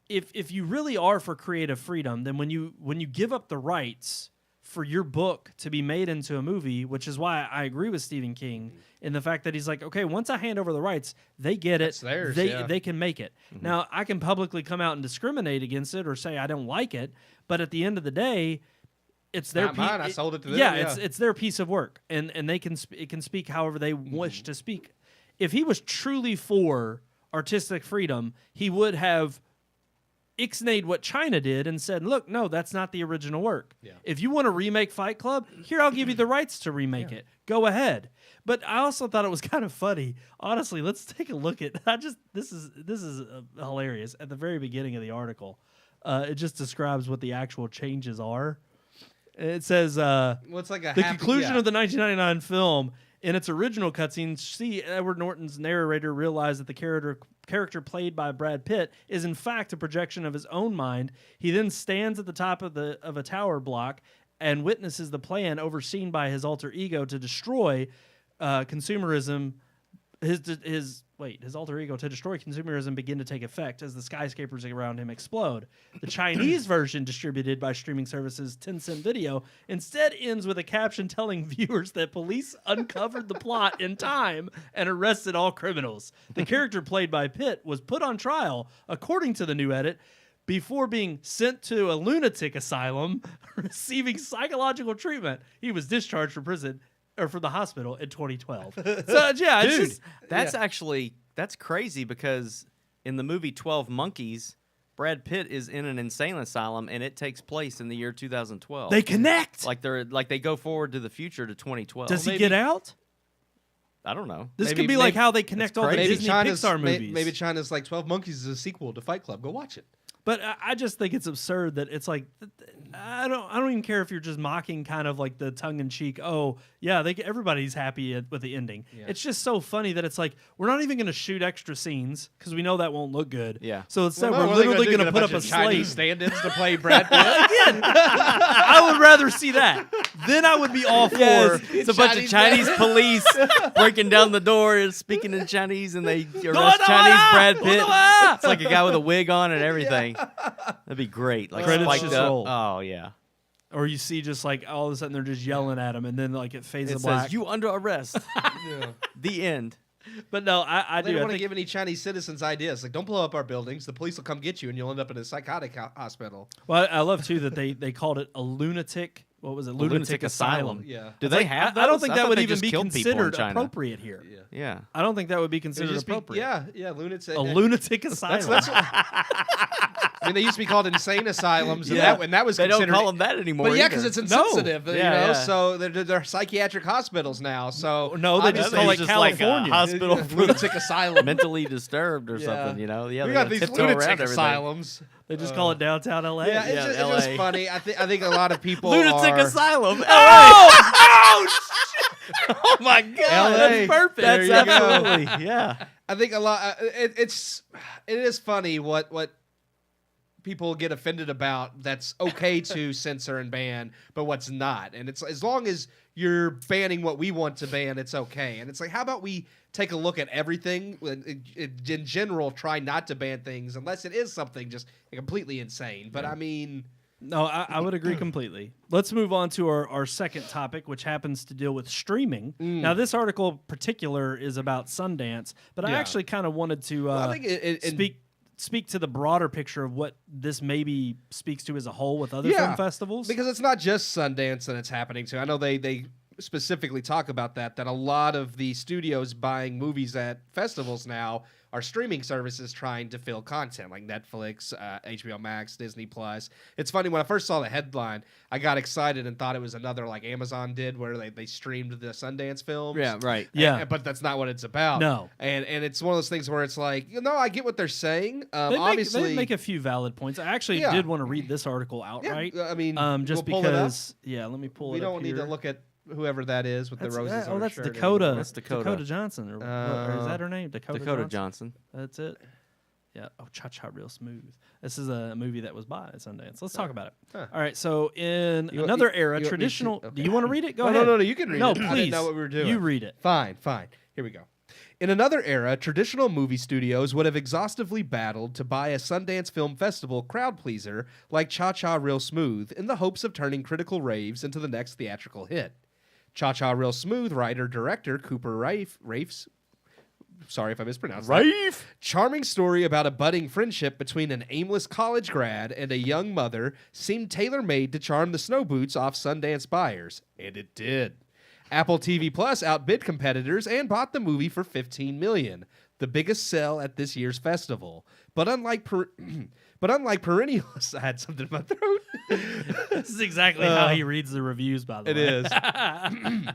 if you really are for creative freedom, then when you give up the rights for your book to be made into a movie, which is why I agree with Stephen King in the fact that he's like, okay, once I hand over the rights, they get it. It's theirs, they can make it. Now, I can publicly come out and discriminate against it or say I don't like it, but at the end of the day, it's their Not mine. I sold it to them. Yeah, Yeah. it's their piece of work, and they can it can speak however they wish to speak. If he was truly for artistic freedom, he would have ixnayed what China did and said, look, no, that's not the original work. Yeah. If you want to remake Fight Club, here, I'll give you the rights to remake it. Go ahead. But I also thought it was kind of funny. Honestly, let's take a look at this is hilarious. At the very beginning of the article, it just describes what the actual changes are. It says, the conclusion of the 1999 film, in its original cutscene, see Edward Norton's narrator realize that the character played by Brad Pitt is in fact a projection of his own mind. He then stands at the top of a tower block and witnesses the plan overseen by his alter ego to destroy consumerism. His alter ego to destroy consumerism begin to take effect as the skyscrapers around him explode. The Chinese version, distributed by streaming services Tencent Video, instead ends with a caption telling viewers that police uncovered the plot in time and arrested all criminals. The character played by Pitt was put on trial, according to the new edit, before being sent to a lunatic asylum, receiving psychological treatment. He was discharged from prison or from the hospital in 2012. So yeah, it's Dude, just, that's crazy, because in the movie 12 Monkeys, Brad Pitt is in an insane asylum, and it takes place in the year 2012. they connect. Like they go forward to the future to 2012. Does he get out? I don't know. This Maybe- could be like maybe- how they connect all the crazy. Disney Pixar movies. Maybe China's like 12 Monkeys is a sequel to Fight Club. Go watch it. But I just think it's absurd that it's like I don't even care if you're just mocking kind of like the tongue in cheek. Oh yeah, everybody's happy with the ending. Yeah. It's just so funny that it's like we're not even going to shoot extra scenes because we know that won't look good. Yeah. So instead Well, we're what are they literally do? going to Get put up a bunch of Chinese slate. stand-ins to play Brad Pitt. Again, I would rather see that. Then I would be all for. Yes, it's a bunch of Chinese Chinese police breaking down the door and speaking in Chinese, and they arrest Chinese Brad Pitt. It's like a guy with a wig on and everything. That'd be great. Like Credits spiked just up. roll. Oh yeah. Or you see just like all of a sudden they're just yelling at him, and then like it fades It to black. says you under arrest. Yeah. The end. But no, I They do. don't I want to think give any Chinese citizens ideas. Like, don't blow up our buildings. The police will come get you, and you'll end up in a psychotic hospital. Well, I love too that they called it a lunatic. What was it? Lunatic asylum. Yeah. Do It's they like, have? I don't those? think I that thought would they even just be killed people in considered China. appropriate here. Yeah. Yeah. I don't think that would be It would considered just be- appropriate. yeah, lunatic. A lunatic asylum. That's I mean, they used to be called insane asylums, and Yeah. that was They don't considered. call them that anymore. But yeah, either. because it's insensitive, you Yeah, know. yeah. So they're psychiatric hospitals now. So No, they just They call was it just like a California. hospital for lunatic asylum. mentally disturbed or Yeah. something. You know. Yeah. We they got gotta these tiptoe around lunatic everything. asylums. They just call it downtown LA. Yeah, it's, Yeah, just, it's just LA. funny. I think a lot of people Lunatic are. asylum. Oh my god, LA. that's perfect. There That's you go. absolutely yeah. I think a lot. It is funny what people get offended about. That's okay to censor and ban, but what's not. And it's as long as you're banning what we want to ban, it's okay. And it's like, how about we take a look at everything in general? Try not to ban things unless it is something just completely insane. But I mean. No, I would agree completely. Let's move on to our second topic, which happens to deal with streaming. Now, this article in particular is about Sundance, but I Yeah. actually kind of wanted to I think speak to the broader picture of what this maybe speaks to as a whole with other Yeah, film festivals. because it's not just Sundance that it's happening to. I know they specifically talk about that a lot of the studios buying movies at festivals now are streaming services trying to fill content like Netflix, HBO Max, Disney Plus. It's funny, when I first saw the headline, I got excited and thought it was another like Amazon did where they streamed the Sundance films. Yeah. Right. Yeah. But that's not what it's about. No. And it's one of those things where it's like, I get what they're saying. They Obviously, make a few valid points. I actually Yeah. did want to read this article yeah, outright. I mean, Just we'll pull it up. because, let me pull We it up don't need here. to look at whoever that is with That's, the roses. on her that's shirt Dakota. anymore. That's Dakota. Johnson. Or is that her name? Dakota Johnson. That's it. Yeah. Oh, Cha Cha Real Smooth. This is a movie that was by Sundance. Let's talk about it. Huh. All right. So in You want- another you era, want me to- traditional. okay. Do you want to read it? Go No, ahead. no, you can read No, it. please. I didn't know what we were doing. You read it. Fine. Here we go. In another era, traditional movie studios would have exhaustively battled to buy a Sundance Film Festival crowd pleaser like Cha Cha Real Smooth in the hopes of turning critical raves into the next theatrical hit. Cha Cha Real Smooth writer-director Cooper Rafe's, sorry if I mispronounced that. Charming story about a budding friendship between an aimless college grad and a young mother seemed tailor-made to charm the snow boots off Sundance buyers, and it did. Apple TV Plus outbid competitors and bought the movie for $15 million, the biggest sell at this year's festival. But unlike perennial, I had something in my throat. This is exactly how he reads the reviews, by the It way. is.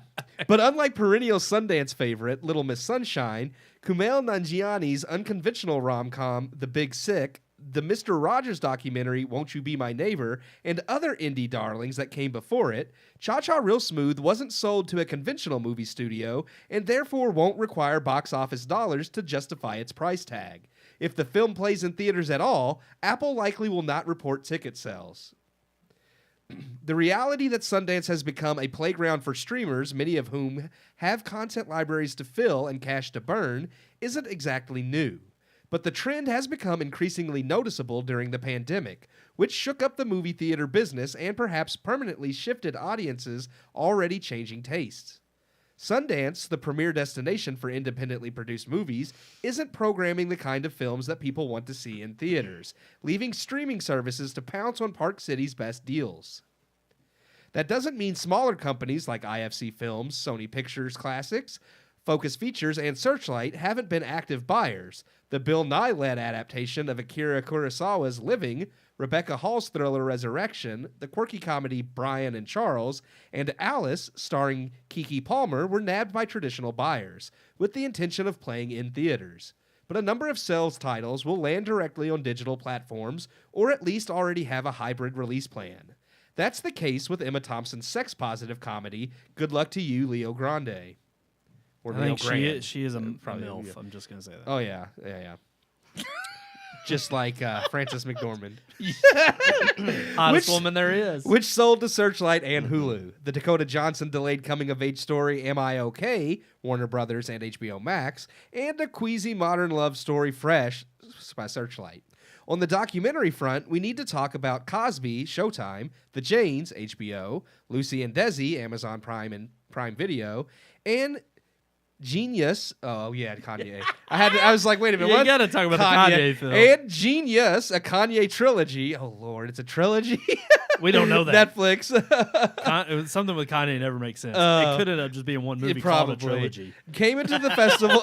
But unlike perennial Sundance favorite Little Miss Sunshine, Kumail Nanjiani's unconventional rom-com The Big Sick, the Mr. Rogers documentary Won't You Be My Neighbor, and other indie darlings that came before it, Cha Cha Real Smooth wasn't sold to a conventional movie studio and therefore won't require box office dollars to justify its price tag. If the film plays in theaters at all, Apple likely will not report ticket sales. The reality that Sundance has become a playground for streamers, many of whom have content libraries to fill and cash to burn, isn't exactly new. But the trend has become increasingly noticeable during the pandemic, which shook up the movie theater business and perhaps permanently shifted audiences already changing tastes. Sundance, the premier destination for independently produced movies, isn't programming the kind of films that people want to see in theaters, leaving streaming services to pounce on Park City's best deals. That doesn't mean smaller companies like IFC Films, Sony Pictures Classics, Focus Features and Searchlight haven't been active buyers. The Bill Nye-led adaptation of Akira Kurosawa's Living, Rebecca Hall's thriller Resurrection, the quirky comedy Brian and Charles, and Alice, starring Keke Palmer, were nabbed by traditional buyers, with the intention of playing in theaters. But a number of sales titles will land directly on digital platforms, or at least already have a hybrid release plan. That's the case with Emma Thompson's sex-positive comedy, Good Luck to You, Leo Grande. Or I Leo think Grande. she is a Probably, MILF. yeah. I'm just going to say that. Oh, yeah. Just like Frances McDormand. Hottest woman there is. Which sold to Searchlight and Hulu. The Dakota Johnson delayed coming-of-age story Am I OK? Warner Brothers and HBO Max. And a queasy modern love story Fresh by Searchlight. On the documentary front, we need to talk about Cosby, Showtime, The Janes, HBO, Lucy and Desi, Amazon Prime and Prime Video, and Genius. Oh yeah, Kanye. I was like, wait a minute. You what? gotta talk about the Kanye film. And Genius, a Kanye trilogy. Oh Lord, it's a trilogy. We don't know that. Netflix. Something with Kanye never makes sense. It could end up just being one movie probably called a trilogy. Came into the festival,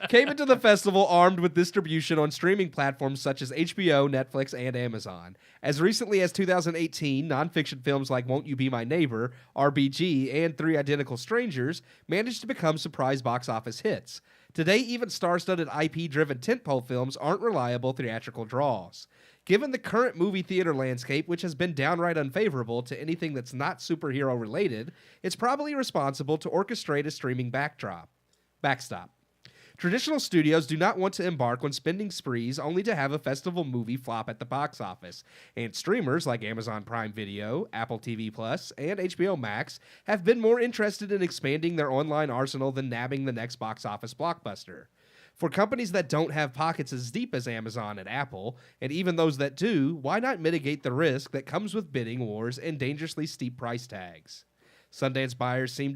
Came into the festival armed with distribution on streaming platforms such as HBO, Netflix, and Amazon. As recently as 2018, nonfiction films like Won't You Be My Neighbor, RBG, and Three Identical Strangers managed to become surprise box office hits. Today, even star-studded IP-driven tentpole films aren't reliable theatrical draws. Given the current movie theater landscape, which has been downright unfavorable to anything that's not superhero-related, it's probably responsible to orchestrate a streaming backstop. Traditional studios do not want to embark on spending sprees only to have a festival movie flop at the box office, and streamers like Amazon Prime Video, Apple TV Plus, and HBO Max have been more interested in expanding their online arsenal than nabbing the next box office blockbuster. For companies that don't have pockets as deep as Amazon and Apple, and even those that do, why not mitigate the risk that comes with bidding wars and dangerously steep price tags? Sundance buyers seem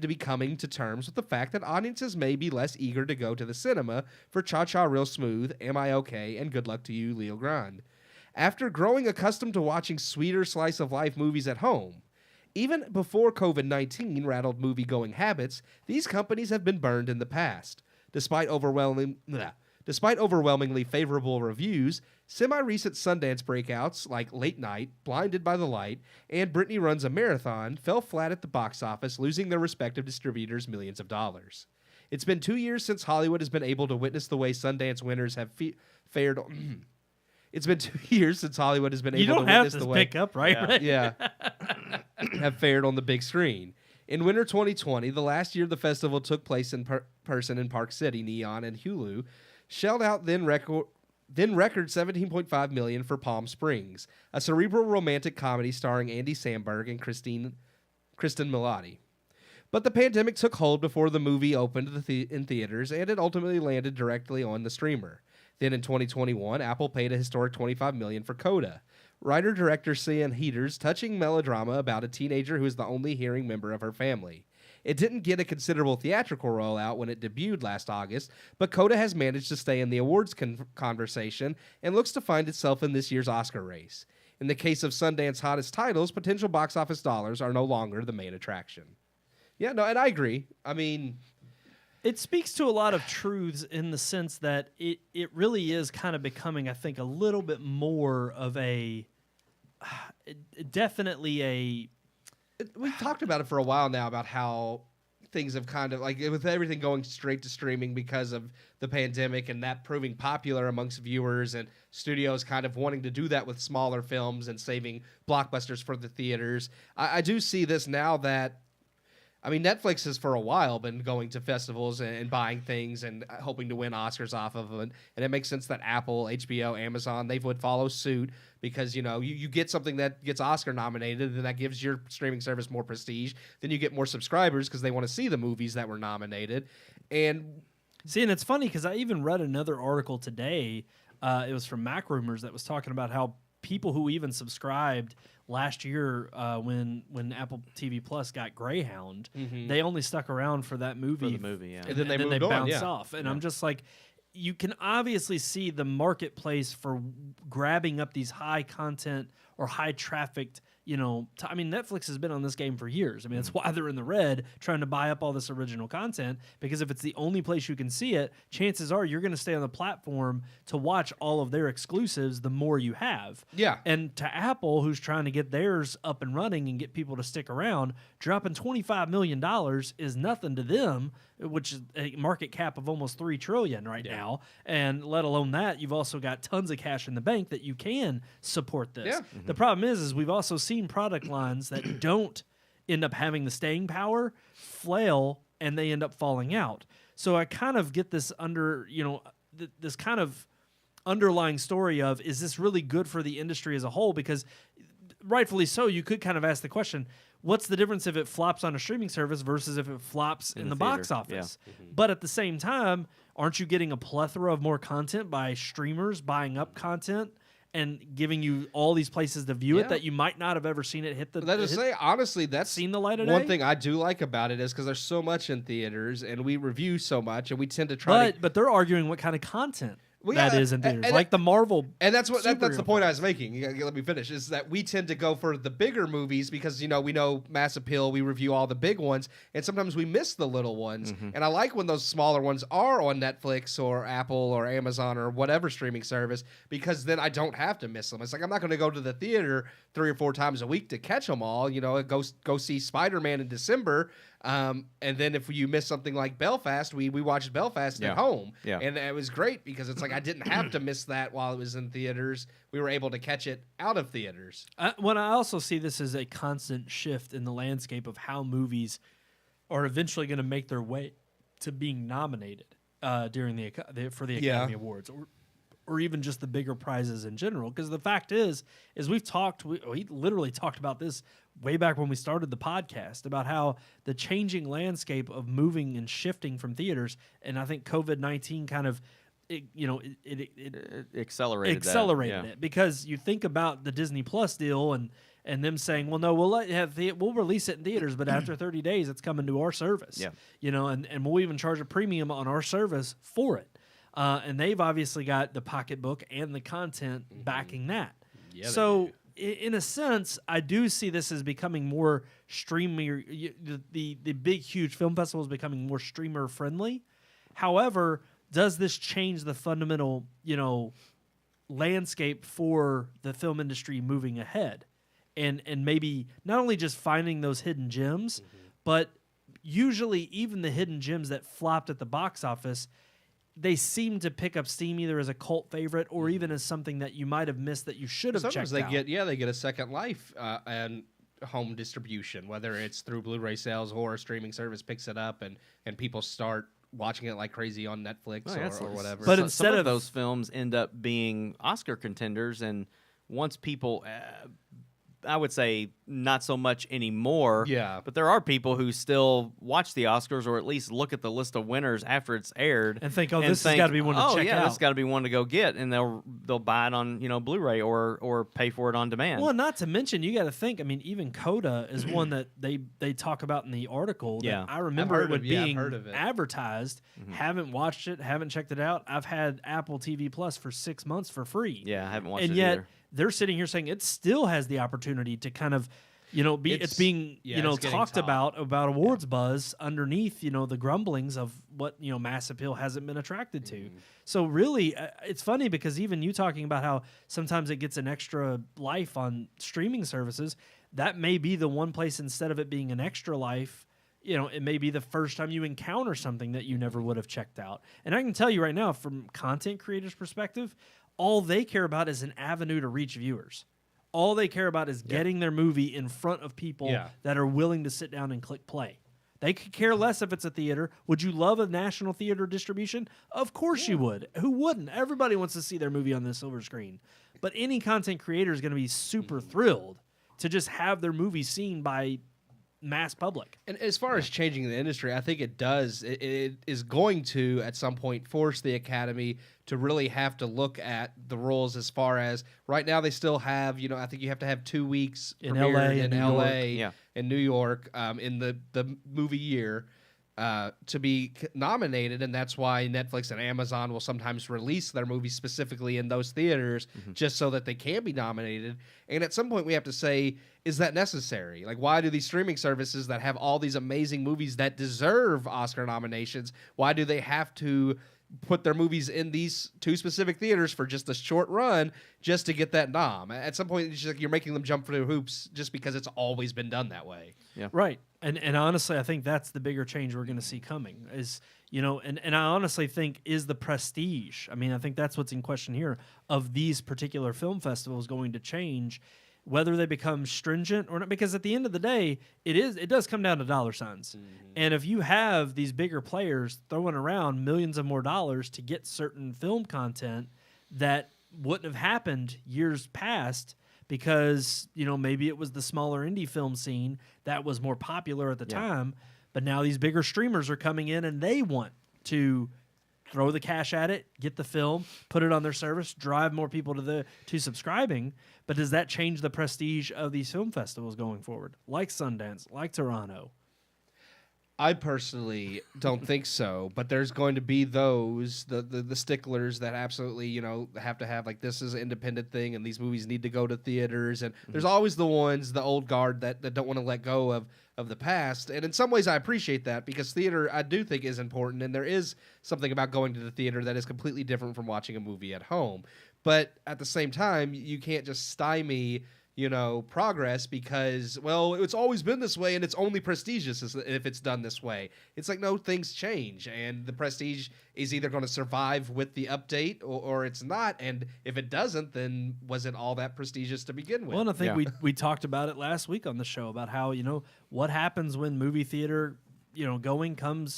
to be coming to terms with the fact that audiences may be less eager to go to the cinema for Cha-Cha Real Smooth, Am I OK? And Good Luck to You, Leo Grande. After growing accustomed to watching sweeter slice-of-life movies at home, even before COVID-19 rattled movie-going habits, these companies have been burned in the past. Despite overwhelmingly favorable reviews, semi-recent Sundance breakouts like Late Night, Blinded by the Light, and Britney Runs a Marathon fell flat at the box office, losing their respective distributors millions of dollars. It's been 2 years since Hollywood has been able to witness the way Sundance winners have fared. It's been 2 years since Hollywood has been able to witness the way. You don't have to pick up, right? Yeah. Have fared on the big screen. In winter 2020, the last year the festival took place in person in Park City, Neon and Hulu, shelled out then record $17.5 million for Palm Springs, a cerebral romantic comedy starring Andy Samberg and Kristen Milotti. But the pandemic took hold before the movie opened in theaters, and it ultimately landed directly on the streamer. Then in 2021, Apple paid a historic $25 million for Coda. Writer-director Sian Hetter's touching melodrama about a teenager who is the only hearing member of her family. It didn't get a considerable theatrical rollout when it debuted last August, but Coda has managed to stay in the awards conversation and looks to find itself in this year's Oscar race. In the case of Sundance hottest titles, potential box office dollars are no longer the main attraction. Yeah, no, and I agree. I mean, it speaks to a lot of truths in the sense that it really is kind of becoming, I think, a little bit more of a we've talked about it for a while now about how things have kind of, like, with everything going straight to streaming because of the pandemic and that proving popular amongst viewers and studios kind of wanting to do that with smaller films and saving blockbusters for the theaters. I do see this now that, I mean, Netflix has for a while been going to festivals and buying things and hoping to win Oscars off of it. And it makes sense that Apple, HBO, Amazon, they would follow suit because, you know, you get something that gets Oscar nominated and that gives your streaming service more prestige. Then you get more subscribers because they want to see the movies that were nominated. And it's funny because I even read another article today. It was from Mac Rumors that was talking about how people who even subscribed last year when Apple TV Plus got Greyhound, they only stuck around for that movie. For the movie, yeah. And then they bounced off. And yeah. I'm just like, you can obviously see the marketplace for grabbing up these high content or high trafficked, I mean, Netflix has been on this game for years. I mean, that's why they're in the red trying to buy up all this original content, because if it's the only place you can see it, chances are you're going to stay on the platform to watch all of their exclusives the more you have. Yeah. And to Apple, who's trying to get theirs up and running and get people to stick around, dropping $25 million is nothing to them, which is a market cap of almost $3 trillion right now. And let alone that, you've also got tons of cash in the bank that you can support this. Yeah. The problem is we've also seen product lines that don't end up having the staying power, flail, and they end up falling out. So I kind of get this this kind of underlying story of, is this really good for the industry as a whole? Because rightfully so, you could kind of ask the question, what's the difference if it flops on a streaming service versus if it flops in the box office? Yeah. But at the same time, aren't you getting a plethora of more content by streamers buying up content and giving you all these places to view it that you might not have ever seen it hit the... honestly, that's seen the light of day? One thing I do like about it is because there's so much in theaters, and we review so much, and we tend to try But they're arguing what kind of content that is in theaters. Like the Marvel... And that's the point I was making. You gotta let me finish. Is that we tend to go for the bigger movies because, we know mass appeal, we review all the big ones, and sometimes we miss the little ones. And I like when those smaller ones are on Netflix or Apple or Amazon or whatever streaming service, because then I don't have to miss them. It's like I'm not going to go to the theater 3 or 4 times a week to catch them all. Go see Spider-Man in December. And then if you miss something like Belfast, we watched Belfast at home. Yeah. And it was great because it's like I didn't have to miss that while it was in theaters. We were able to catch it out of theaters. When I also see this as a constant shift in the landscape of how movies are eventually going to make their way to being nominated during for the Academy Awards, or even just the bigger prizes in general. Because the fact is we literally talked about this way back when we started the podcast, about how the changing landscape of moving and shifting from theaters, and I think COVID-19 kind of it accelerated it, because you think about the Disney Plus deal and them saying, well, no, we'll release it in theaters, but after 30 days it's coming to our service. And we'll even charge a premium on our service for it. And they've obviously got the pocketbook and the content backing that. Yeah, so in a sense, I do see this as becoming more streamer. The big, huge film festival is becoming more streamer friendly. However, does this change the fundamental, landscape for the film industry moving ahead? And maybe not only just finding those hidden gems, but usually even the hidden gems that flopped at the box office, they seem to pick up steam either as a cult favorite or even as something that you might have missed that you should have checked out. Sometimes they get a second life and home distribution, whether it's through Blu-ray sales or a streaming service picks it up and people start watching it like crazy on Netflix or whatever. But instead of those films end up being Oscar contenders, and once people... I would say not so much anymore. Yeah. But there are people who still watch the Oscars or at least look at the list of winners after it's aired and think, this has got to be one to check out. Oh yeah, this has got to be one to go get, and they'll buy it on Blu-ray or pay for it on demand. Well, not to mention you got to think. I mean, even Coda is one that they talk about in the article. Yeah. That I remember it being advertised. Haven't watched it. Haven't checked it out. I've had Apple TV Plus for 6 months for free. Yeah, I haven't watched it either. And yet they're sitting here saying it still has the opportunity to kind of, it's being talked about awards buzz underneath, the grumblings of what, mass appeal hasn't been attracted to. So really, it's funny because even you talking about how sometimes it gets an extra life on streaming services, that may be the one place instead of it being an extra life, it may be the first time you encounter something that you never would have checked out. And I can tell you right now, from content creators' perspective, all they care about is an avenue to reach viewers. All they care about is getting their movie in front of people that are willing to sit down and click play. They could care less if it's a theater. Would you love a national theater distribution? Of course you would. Who wouldn't? Everybody wants to see their movie on the silver screen. But any content creator is going to be super thrilled to just have their movie seen by mass public. And as far as changing the industry, I think it does. It is going to, at some point, force the Academy to really have to look at the rules as far as right now they still have, I think you have to have 2 weeks in LA, in New York, in the movie year to be nominated, and that's why Netflix and Amazon will sometimes release their movies specifically in those theaters just so that they can be nominated. And at some point we have to say, is that necessary? Like, why do these streaming services that have all these amazing movies that deserve Oscar nominations, why do they have to put their movies in these 2 specific theaters for just a short run just to get that nom? At some point, it's just like you're making them jump through hoops just because it's always been done that way. Yeah. Right. And honestly, I think that's the bigger change we're going to see coming is, and I honestly think is the prestige. I mean, I think that's what's in question here of these particular film festivals going to change, whether they become stringent or not, because at the end of the day, it does come down to dollar signs. Mm-hmm. And if you have these bigger players throwing around millions of more dollars to get certain film content that wouldn't have happened years past, because, maybe it was the smaller indie film scene that was more popular at the time, but now these bigger streamers are coming in and they want to throw the cash at it, get the film, put it on their service, drive more people to subscribing. But does that change the prestige of these film festivals going forward, like Sundance, like Toronto? I personally don't think so, but there's going to be those the sticklers that absolutely have to have, like, this is an independent thing and these movies need to go to theaters, and there's always the ones, the old guard that don't want to let go of the past. And in some ways I appreciate that, because theater I do think is important, and there is something about going to the theater that is completely different from watching a movie at home. But at the same time, you can't just stymie progress because, well, it's always been this way and it's only prestigious if it's done this way. It's like, no, things change, and the prestige is either going to survive with the update or it's not. And if it doesn't, then was it all that prestigious to begin with? Well, and I think we talked about it last week on the show about how, what happens when movie theater going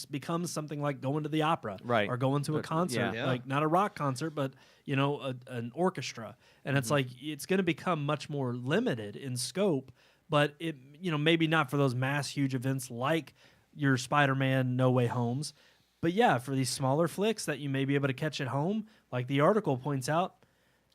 becomes something like going to the opera, right, or going to a concert, like not a rock concert, but an orchestra, and it's like it's going to become much more limited in scope, but it maybe not for those mass huge events like your Spider-Man No Way Homes, but for these smaller flicks that you may be able to catch at home, like the article points out.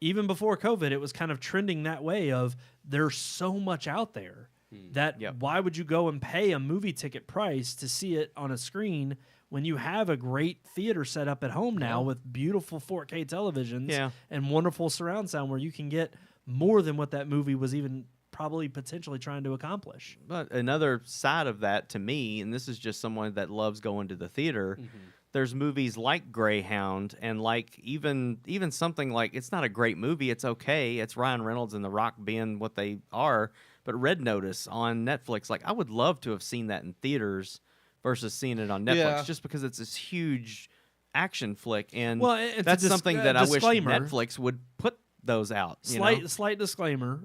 Even before COVID, it was kind of trending that way of there's so much out there. That why would you go and pay a movie ticket price to see it on a screen when you have a great theater set up at home now with beautiful 4K televisions and wonderful surround sound where you can get more than what that movie was even probably potentially trying to accomplish. But another side of that to me, and this is just someone that loves going to the theater, there's movies like Greyhound and like even something like, it's not a great movie, it's okay, it's Ryan Reynolds and The Rock being what they are, but Red Notice on Netflix, like I would love to have seen that in theaters versus seeing it on Netflix, just because it's this huge action flick, and that's something that I wish Netflix would put those out. Slight disclaimer: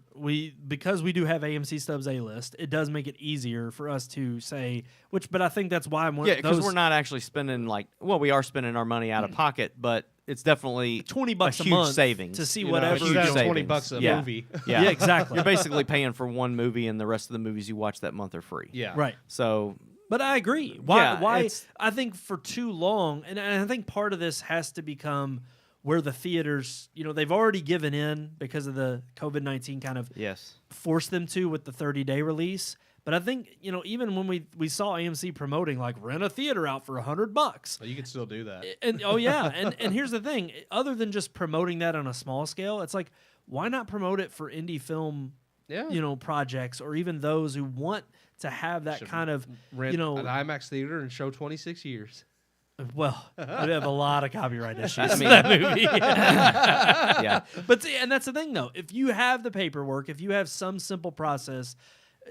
because we do have AMC Stubs A-list, it does make it easier for us to say but I think that's why because we're not actually spending we are spending our money out of pocket, but it's definitely $20 a a month saving to see whatever. $20 a movie. Yeah, exactly. You're basically paying for one movie, and the rest of the movies you watch that month are free. Yeah, right. So. But I agree. Why? I think for too long, and I think part of this has to become where the theaters, they've already given in because of the COVID-19 kind of forced them to with the 30-day release. But I think, even when we saw AMC promoting, like, rent a theater out for $100. Well, you can still do that. And and here's the thing. Other than just promoting that on a small scale, it's like, why not promote it for indie film projects, or even those who want to have that kind of rent an IMAX theater and show 26 years. Well, I have a lot of copyright issues in that movie. But see, and that's the thing, though. If you have the paperwork, if you have some simple process,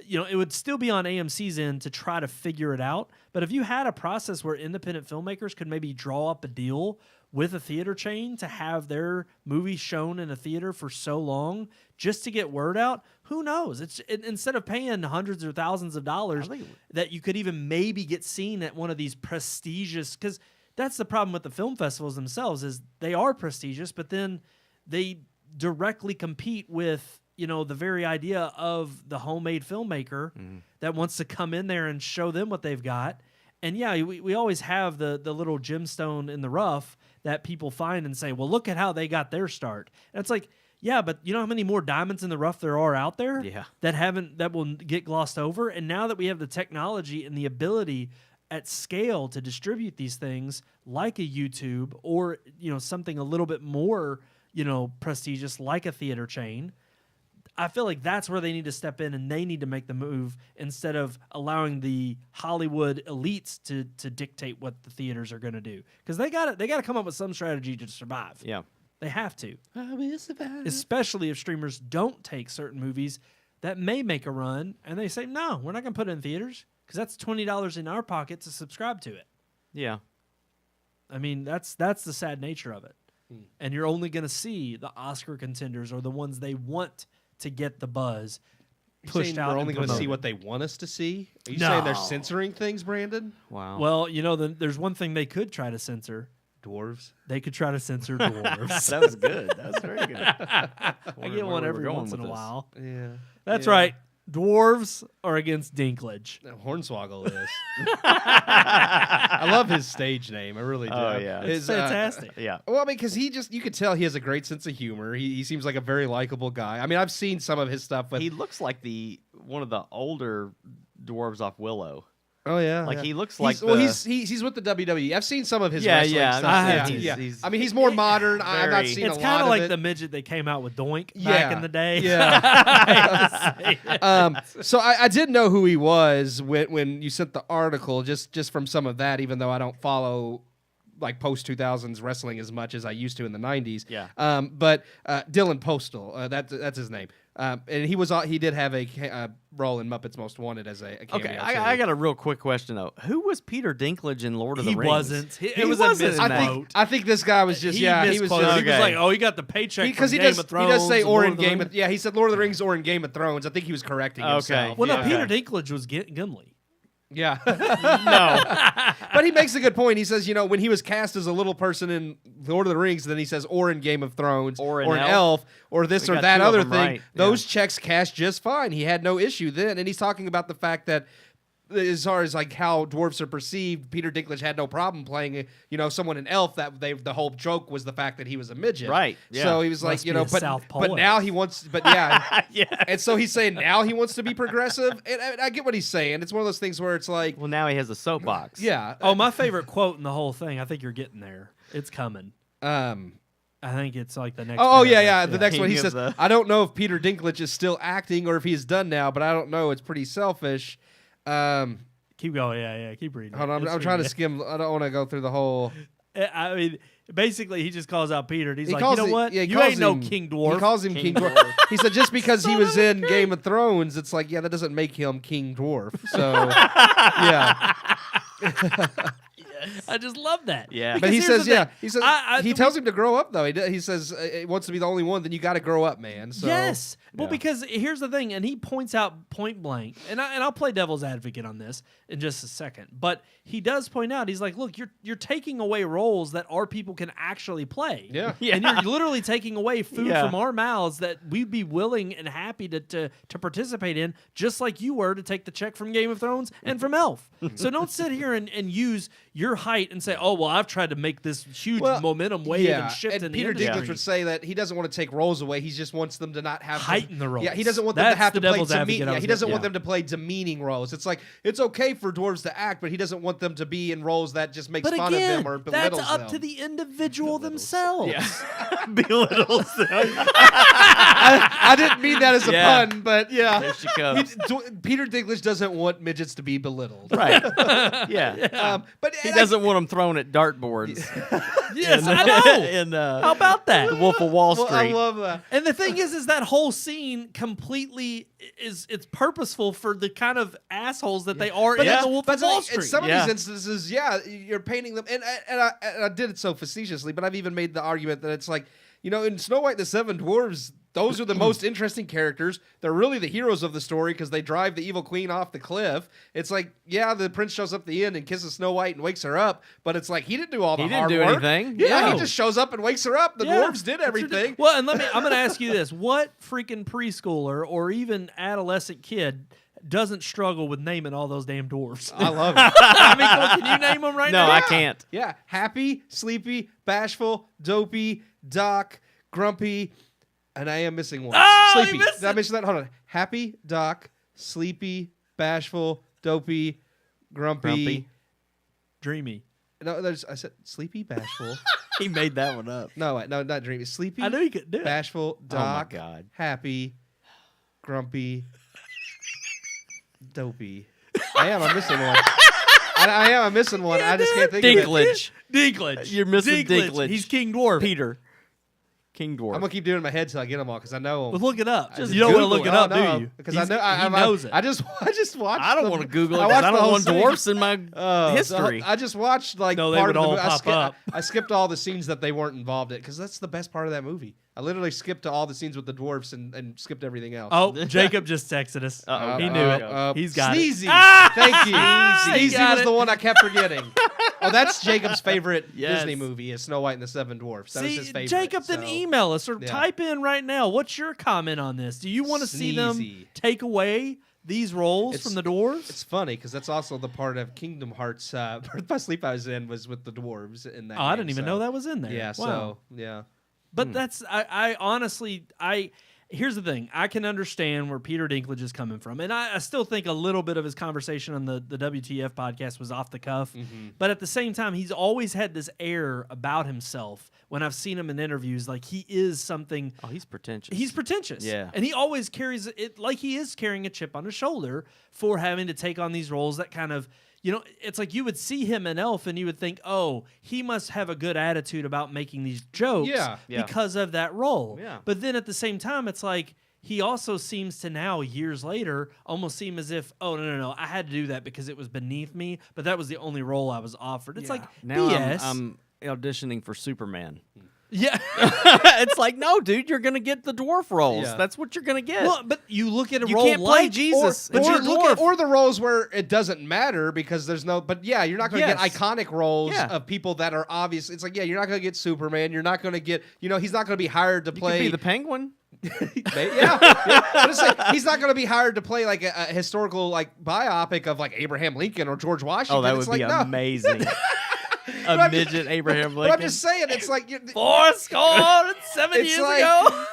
it would still be on AMC's end to try to figure it out. But if you had a process where independent filmmakers could maybe draw up a deal with a theater chain to have their movie shown in a theater for so long just to get word out, who knows? Instead of paying hundreds or thousands of dollars, that you could even maybe get seen at one of these prestigious, because that's the problem with the film festivals themselves, is they are prestigious, but then they directly compete with the very idea of the homemade filmmaker that wants to come in there and show them what they've got. And we always have the little gemstone in the rough that people find and say, well, look at how they got their start. And it's like, but you know how many more diamonds in the rough there are out there that will get glossed over? And now that we have the technology and the ability at scale to distribute these things like a YouTube or, something a little bit more, prestigious like a theater chain, I feel like that's where they need to step in, and they need to make the move instead of allowing the Hollywood elites to dictate what the theaters are going to do, because they got to come up with some strategy to survive. Yeah. They have to. I will survive. Especially if streamers don't take certain movies that may make a run, and they say, no, we're not going to put it in theaters because that's $20 in our pocket to subscribe to it. Yeah. I mean, that's the sad nature of it. And you're only going to see the Oscar contenders or the ones they want to get the buzz pushed out. We're only going to see what they want us to see? Are you saying they're censoring things, Brandon? Wow. Well, there's one thing they could try to censor. Dwarves? They could try to censor dwarves. That was good. That was very good. I get one every once in a this. while. Yeah. That's right. Dwarves are against Dinklage. Hornswoggle is. I love his stage name. I really do. Oh, yeah. It's fantastic. Yeah. Well, I mean, because you could tell he has a great sense of humor. He seems like a very likable guy. I mean, I've seen some of his stuff, but He looks like one of the older dwarves off Willow. oh yeah, Like yeah. he looks like he's with the WWE. I've seen some of his Yeah, wrestling yeah, stuff. he's- I mean, he's more modern. I've not very- seen It's a lot kind of of like it. the midget they came out with Doink Yeah. back in the day. Yeah. So I did know who he was when you sent the article, just from some of that, even though I don't follow like post 2000s wrestling as much as I used to in the 90s. Yeah. But Dylan Postal, that's his name. And he did have a role in Muppets Most Wanted as a cameo. Okay, I got a real quick question though. Who was Peter Dinklage in Lord of the He Rings? wasn't. It He was wasn't a in that. misquote. I think this guy was just he he was misquoted. just, He was Okay. like, "Oh, he got the paycheck because from he Game does of Thrones." say and or Lord in of the Game Rings. of he said Lord of the Rings or in Game of Thrones. I think he was correcting himself. Well, no, Yeah. Peter Dinklage was Gimli. Yeah. No. But he makes a good point. He says, when he was cast as a little person in Lord of the Rings, then he says, or in Game of Thrones, Or an an elf, or this We or got that two of other them thing. right, Those yeah. checks cashed just fine. He had no issue then. And he's talking about the fact that as far as like how dwarfs are perceived, Peter Dinklage had no problem playing, someone an elf. The whole joke was the fact that he was a midget, Right, yeah. So he was Must be like, a but South Pole but now elf. he wants, but yeah, Yeah. and so he's saying now he wants to be progressive, and I get what he's saying. It's one of those things where it's like, Well, now he has a soapbox. yeah, Oh, my favorite quote in the whole thing. I think you're getting there. It's coming. I think it's like the next. Oh, yeah. paragraph. The next one, he King of says, the- I don't know if Peter Dinklage is still acting or if he's done now, but I don't know. It's pretty selfish. Keep going. Yeah. Keep reading. Hold on, It's I'm trying to pretty skim. I don't want to go through the whole. good. I mean, basically, he just calls out Peter. And he's like, calls you know him- what? yeah, he You calls ain't no him- King Dwarf. He calls him King Dwarf. He said just because he was in Game of Thrones, it's like, yeah, that doesn't make him King Dwarf. So, yeah. I just love that. Yeah. Because But he here's says, the thing. he says, I- he tells him to grow up, though. He says, it wants to be the only one, then you got to grow up, man. So, Yes. Well, Yeah. because here's the thing, and he points out point blank, and I'll play devil's advocate on this in just a second. But he does point out, he's like, look, you're taking away roles that our people can actually play. Yeah. And you're literally taking away food Yeah. from our mouths that we'd be willing and happy to participate in, just like you were to take the check from Game of Thrones and from Elf. So don't sit here and use your height and say, oh, well, I've tried to make this huge momentum wave and shift in Peter the industry. Dinklage would say that he doesn't want to take roles away. He just wants them to not have Heighten the roles. Yeah, he doesn't want them to That's have the to play devil's advocate I Yeah, was he doesn't getting want at. them to play demeaning roles. It's like it's okay for dwarves to act, but he doesn't want them to be in roles that just makes But fun again, of them or belittles that's up them. to the individual themselves. Belittles. I didn't mean that as a Yeah. pun, but yeah. There she comes. Peter Dinklage doesn't want midgets to be belittled. Right. Yeah. But He doesn't want them thrown at dartboards. Yes, I know. In How about that? The Wolf of Wall Well, Street. I love that. And the thing is that whole scene completely it's purposeful for the kind of assholes that they are in yeah, the Wolf But of Wall in Street. some of Yeah. these instances, you're painting them, and I did it so facetiously, but I've even made the argument that it's like, in Snow White and the Seven Dwarfs, those are the most interesting characters. They're really the heroes of the story because they drive the evil queen off the cliff. It's like, yeah, the prince shows up at the end and kisses Snow White and wakes her up, but it's like he didn't do all the He didn't hard do work. anything. Yeah, No. he just shows up and wakes her up. The Yeah, dwarves did that's everything. ridiculous. Well, and I'm going to ask you this: what freaking preschooler or even adolescent kid doesn't struggle with naming all those damn dwarves? I love it. I mean, can you name them right No, now? I can't. Yeah, happy, sleepy, bashful, dopey, Doc, grumpy, and I am missing one. Oh, you Sleepy. missed Did I it. mention that? Hold on. Happy, Doc, sleepy, bashful, dopey, grumpy. Dreamy. No, I said sleepy, bashful. He made that one up. no, not dreamy. Sleepy, I knew you could do it. bashful, Oh my Doc, God. happy, grumpy, dopey. I'm missing one. I'm missing one. I just can't think of it. Dinklage. Dinklage. You're missing Dinklage. He's King Dwarf. Peter. King Dwarf. I'm gonna keep doing it in my head till I get them all because I know them. Well, look it up. Just You don't want to Google look it up, no, do you? Because I know he knows it. I just watched. I don't want to Google it watched because I the don't whole want thing. dwarfs in my history. I just watched like No, they part would of the all movie. pop up. I skipped all the scenes that they weren't involved in because that's the best part of that movie. I literally skipped to all the scenes with the dwarfs and skipped everything else. Oh, Jacob just texted us. Uh-oh. He knew it. He's got Sneezy. it. Thank you. He Sneezy got was it. the one I kept forgetting. Oh, that's Jacob's favorite Yes. Disney movie is Snow White and the Seven Dwarfs. That was his See, favorite. Jacob, then so. email us or yeah. type in right now. What's your comment on this? Do you want to see them Sneezy. take away these roles from the dwarves? It's funny because that's also the part of Kingdom Hearts. Birth by Sleep I was in was with the dwarves in that. Oh, I game, didn't even so. know that was in there. Yeah. Wow. So yeah. But that's I honestly here's the thing. I can understand where Peter Dinklage is coming from. And I still think a little bit of his conversation on the WTF podcast was off the cuff. Mm-hmm. But at the same time, he's always had this air about himself when I've seen him in interviews. Like he is something. Oh, he's pretentious. He's pretentious. Yeah. And he always carries it like he is carrying a chip on his shoulder for having to take on these roles that kind of. You know, it's like you would see him in Elf and you would think, oh, he must have a good attitude about making these jokes Yeah. because of that role. Yeah. But then at the same time, it's like he also seems to now, years later, almost seem as if, oh, no, I had to do that because it was beneath me, but that was the only role I was offered. It's like, Now BS. I'm auditioning for Superman. yeah. It's like, no, dude, you're gonna get the dwarf roles. Yeah. That's what you're gonna get. Well, but you look at a You role can't play like Jesus. but But you you're look at or the roles where it doesn't matter because there's no. But yeah, you're not going to Yes. get iconic roles Yeah. of people that are obvious. It's like yeah, you're not going to get Superman. You're not going to get. You know, he's not going to be hired to you play. could be the Penguin. yeah. But it's like he's not going to be hired to play like a historical like biopic of like Abraham Lincoln or George Washington. Oh, that It's would be like, no. amazing. But A I'm just- midget Abraham But Lincoln. I'm just saying, it's like you're, 7 It's years like- ago.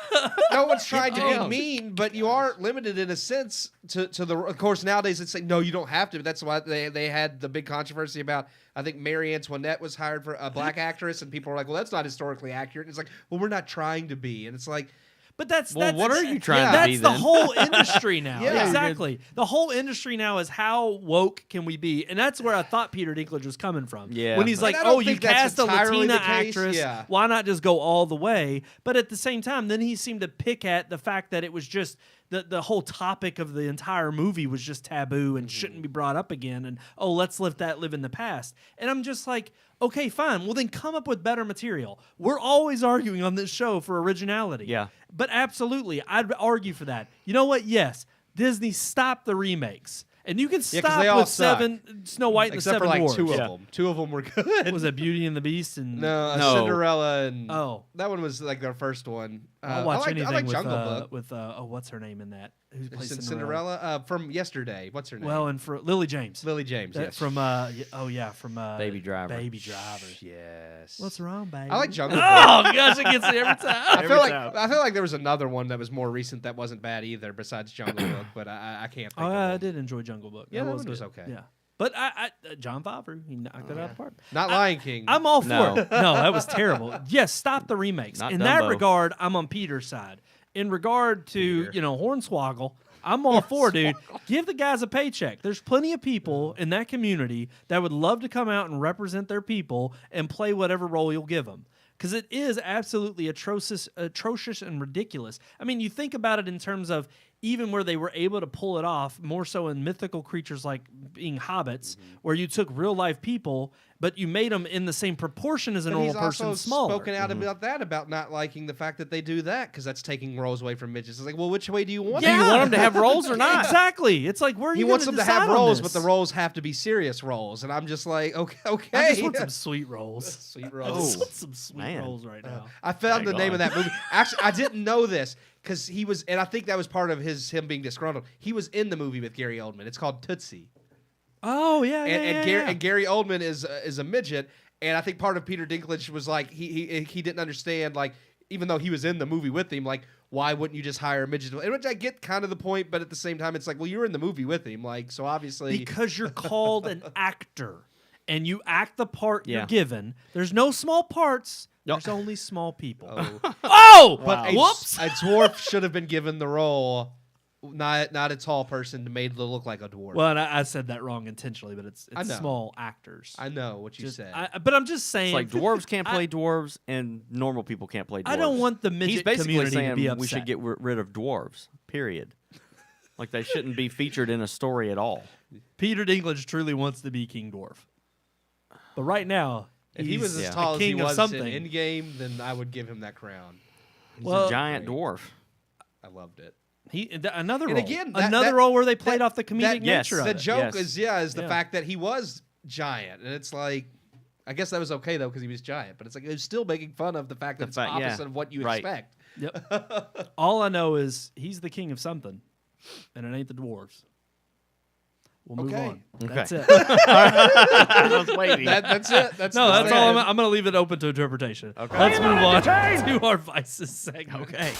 no one's trying to Damn. be mean, but you are limited in a sense to the. Of course, nowadays it's like no, you don't have to. That's why they had the big controversy about. I think Marie Antoinette was hired for a black actress, and people were like, "Well, that's not historically accurate." And it's like, "Well, we're not trying to be," and it's like. But that's Well, what are you trying to that's be the then? whole industry now. Yeah. Exactly. The whole industry now is how woke can we be, and that's where I thought Peter Dinklage was coming from. Yeah. When he's like, And I don't "Oh, you think that's cast a entirely Latina the case. actress, Yeah. why not just go all the way?" But at the same time, then he seemed to pick at the fact that it was just the whole topic of the entire movie was just taboo and shouldn't be brought up again. And oh, let's let that live in the past. And I'm just like, okay, fine. Well, then come up with better material. We're always arguing on this show for originality. Yeah. But absolutely, I'd argue for that. You know what? Yes, Disney stop the remakes. And you can 'cause stop they all with suck. Snow White and Except the for Seven like Dwarfs. two of Yeah. them. Two of them were good. Was that Beauty and the Beast? And No, No. Cinderella and Oh. that one was like their first one. I'll watch anything I like with, Jungle Book. what's her name in that? Who plays Cinderella? Cinderella from yesterday. What's her name? Well, and for Lily James. Lily James. That Yes. from from Baby Driver. Baby Driver. Yes. What's wrong, baby? I like Jungle Book. Oh gosh, it gets me every time. I feel like there was another one that was more recent that wasn't bad either, besides Jungle Book, but I can't think Oh, of I one. did enjoy Jungle Book. Yeah, that was one was good. okay. Yeah, but I John Favreau, he knocked it out of the park. Not Lion King. I'm all for No. it. No, that was terrible. Yes, stop the remakes. Not In that Dumbo. regard, I'm on Peter's side. In regard to Hornswoggle, I'm all for, dude. Give the guys a paycheck. There's plenty of people in that community that would love to come out and represent their people and play whatever role you'll give them. Because it is absolutely atrocious and ridiculous. I mean, you think about it in terms of even where they were able to pull it off, more so in mythical creatures like being hobbits, where you took real life people, but you made them in the same proportion as a But normal he's person, also smaller. spoken out about that, about not liking the fact that they do that, because that's taking roles away from midgets. It's like, well, which way do you want Do you it? want them to have roles or not? Exactly. It's like, where are He you wants gonna them to have decide on roles, this? but the roles have to be serious roles. And I'm just like, okay. I just want some sweet rolls. Sweet I rolls. just want some sweet Man. rolls right now. I found the Dang name on. of that movie. Actually, I didn't know this because he was, and I think that was part of him being disgruntled. He was in the movie with Gary Oldman. It's called Tootsie, Oh yeah, and Gary Oldman is a midget. And I think part of Peter Dinklage was like he didn't understand, like, even though he was in the movie with him, like, why wouldn't you just hire a midget? And which I get kind of the point, but at the same time, it's like, well, you were in the movie with him, like, so obviously because you're called an actor and you act the part Yeah. you're given. There's no small parts. Nope. There's only small people. Oh. Oh, But whoops! a dwarf should have been given the role not a tall person made to look like a dwarf. Well, and I said that wrong intentionally, but it's I know. small actors. I know what you Just- said. but I'm just saying, It's like dwarves can't play dwarves, and normal people can't play dwarves. I don't want the He's midget basically community saying to be upset. we should get rid of dwarves. Period. Like they shouldn't be featured in a story at all. Peter Dinklage truly wants to be King Dwarf, but right now, if he was he's as a tall as he king of was something. in Endgame, then I would give him that crown. He's Well- a giant dwarf. I loved it. Another And role, again, another role where they played off the comedic yes, nature of The it. joke Yes. is the Yeah. fact that he was giant, and it's like, I guess that was okay though because he was giant, but it's like it was still making fun of the fact that The it's fact- yeah. opposite of what you Right. expect. Yep. All I know is he's the king of something, and it ain't the dwarves. We'll move Okay. on. Okay. That's it. I was waiting. That's it. That's No, the that's all. stand. I'm going to leave it open to interpretation. Okay. Let's move on to our vices segment. Okay.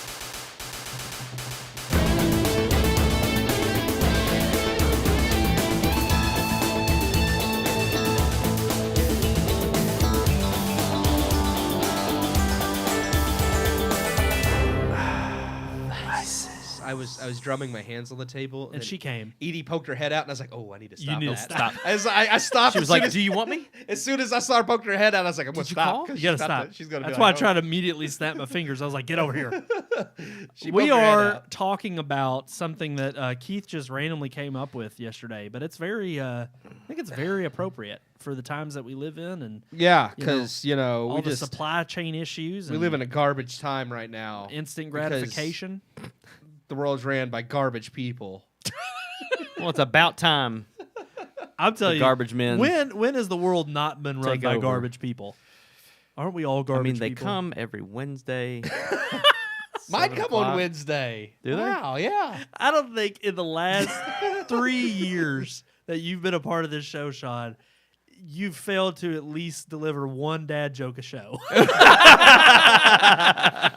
I was drumming my hands on the table, And then she came. Edie poked her head out, and I was like, "Oh, I need to stop need to that." stop. I stopped. She was like, "Do you want me?" As soon as I saw her poke her head out, I was like, "I'm gonna you stop." call? 'cause You gotta she's about stop. to- She's gonna. That's be why I like, tried to immediately snap my fingers. I was like, "Get over here." She We poked her head are out. talking about something that Keith just randomly came up with yesterday, but it's very, I think it's very appropriate for the times that we live in and Yeah, you know, because all we the just supply chain issues. we and live in a garbage time right now. instant because gratification. The world's ran by garbage people. Well, it's about time. I'm telling you, garbage men When has the world not been run take by over. garbage people? Aren't we all I garbage mean, they people? come every Wednesday. Mine 7 come o'clock. on Wednesday. Do they? Wow, yeah. I don't think in the last 3 years that you've been a part of this show, Sean, you've failed to at least deliver one dad joke a show.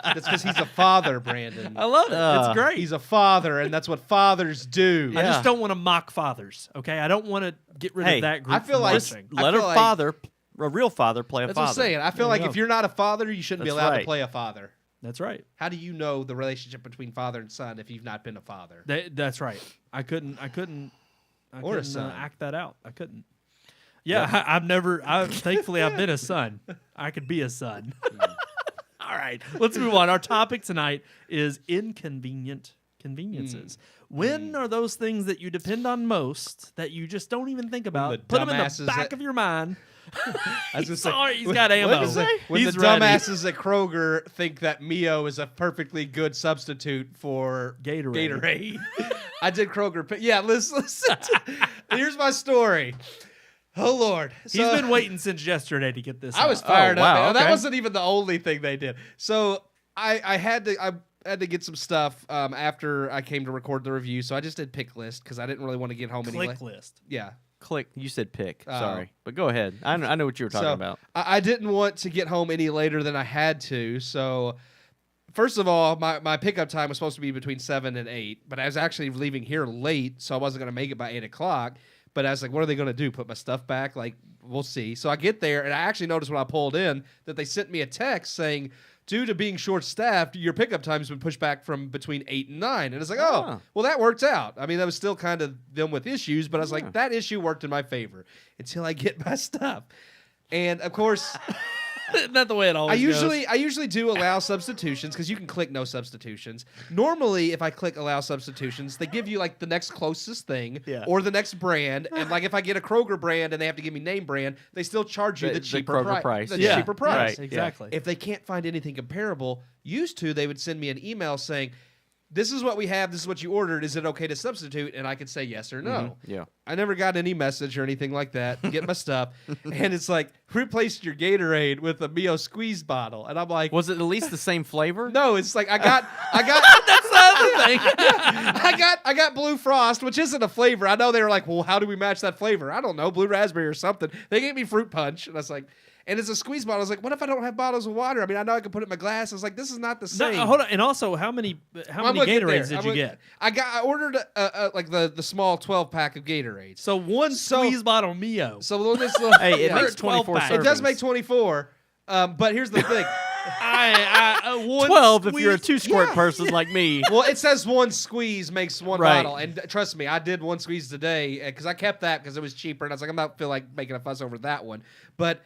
That's because he's a father, Brandon. I love it. It's great. He's a father, and that's what fathers do. I Yeah. just don't want to mock fathers. Okay, I don't want to get rid Hey, of that group. I feel from like- watching. I Let feel a like- father, a real father, play a That's father. what I'm saying. I feel There like you go. if you're not a father, you shouldn't be That's allowed to right. play a father. That's right. How do you know the relationship between father and son if you've not been a father? That's right. I couldn't Or a son. act that out. I couldn't. Yeah, I've never. Thankfully, I've been a son. I could be a son. All right, let's move on. Our topic tonight is inconvenient conveniences. When are those things that you depend on most that you just don't even think about? the Put them in the dumbasses back that- of your mind. I was gonna say, Sorry, he's got ammo. when He's the ready. dumbasses at Kroger think that Mio is a perfectly good substitute for Gatorade. I did Kroger. Yeah, listen. Here's my story. Oh Lord, He's So- been waiting since yesterday to get this. I was out. fired up. wow, man. That okay. wasn't even the only thing they did. So I had to get some stuff after I came to record the review. So I just did pick list because I didn't really want to get home any click late. list. Yeah. Click. You said pick. Oh. Sorry, but go ahead. I know what you were talking So about. I didn't want to get home any later than I had to. So first of all, my pickup time was supposed to be between 7 and 8, but I was actually leaving here late, so I wasn't going to make it by 8 o'clock. But I was like, what are they going to do? Put my stuff back? Like, we'll see. So I get there, and I actually noticed when I pulled in that they sent me a text saying, due to being short-staffed, your pickup time's been pushed back from between 8 and 9. And it's like, Ah. well, that worked out. I mean, that was still kind of them with issues, but I was like, that issue worked in my favor until I get my stuff. And, of course... Not the way it I always goes. usually do allow substitutions because you can click no substitutions. Normally, if I click allow substitutions, they give you like the next closest thing Yeah. or the next brand. And like if I get a Kroger brand and they have to give me name brand, they still charge you the The cheaper Kroger price. The Yeah. cheaper price. Right. Exactly. If they can't find anything comparable, used to they would send me an email saying, "This is what we have. This is what you ordered. Is it okay to substitute?" And I could say yes or no. Yeah. I never got any message or anything like that. Get my stuff, and it's like replaced your Gatorade with a Mio squeeze bottle, and I'm like, Was it at least the same flavor? no, it's like I got That's the other thing. I got Blue Frost, which isn't a flavor. I know they were like, well, how do we match that flavor? I don't know, Blue Raspberry or something. They gave me Fruit Punch, and I was like, and it's a squeeze bottle. I was like, what if I don't have bottles of water? I mean, I know I can put it in my glass. I was like, this is not the No, same. hold on. And also, how many I'm gonna get there. Gatorades did I'm you gonna- get? I ordered like the small 12-pack of Gatorades. So one squeeze bottle Mio. So on this little, Hey, it yeah. makes 24 12-pack. servings. It does make 24. But here's the thing. One 12 if you're a squeeze- 2-squirt person like me. Well, it says one squeeze makes one Right. bottle, and trust me, I did one squeeze today because I kept that because it was cheaper, and I was like, I'm not feel like making a fuss over that one, but.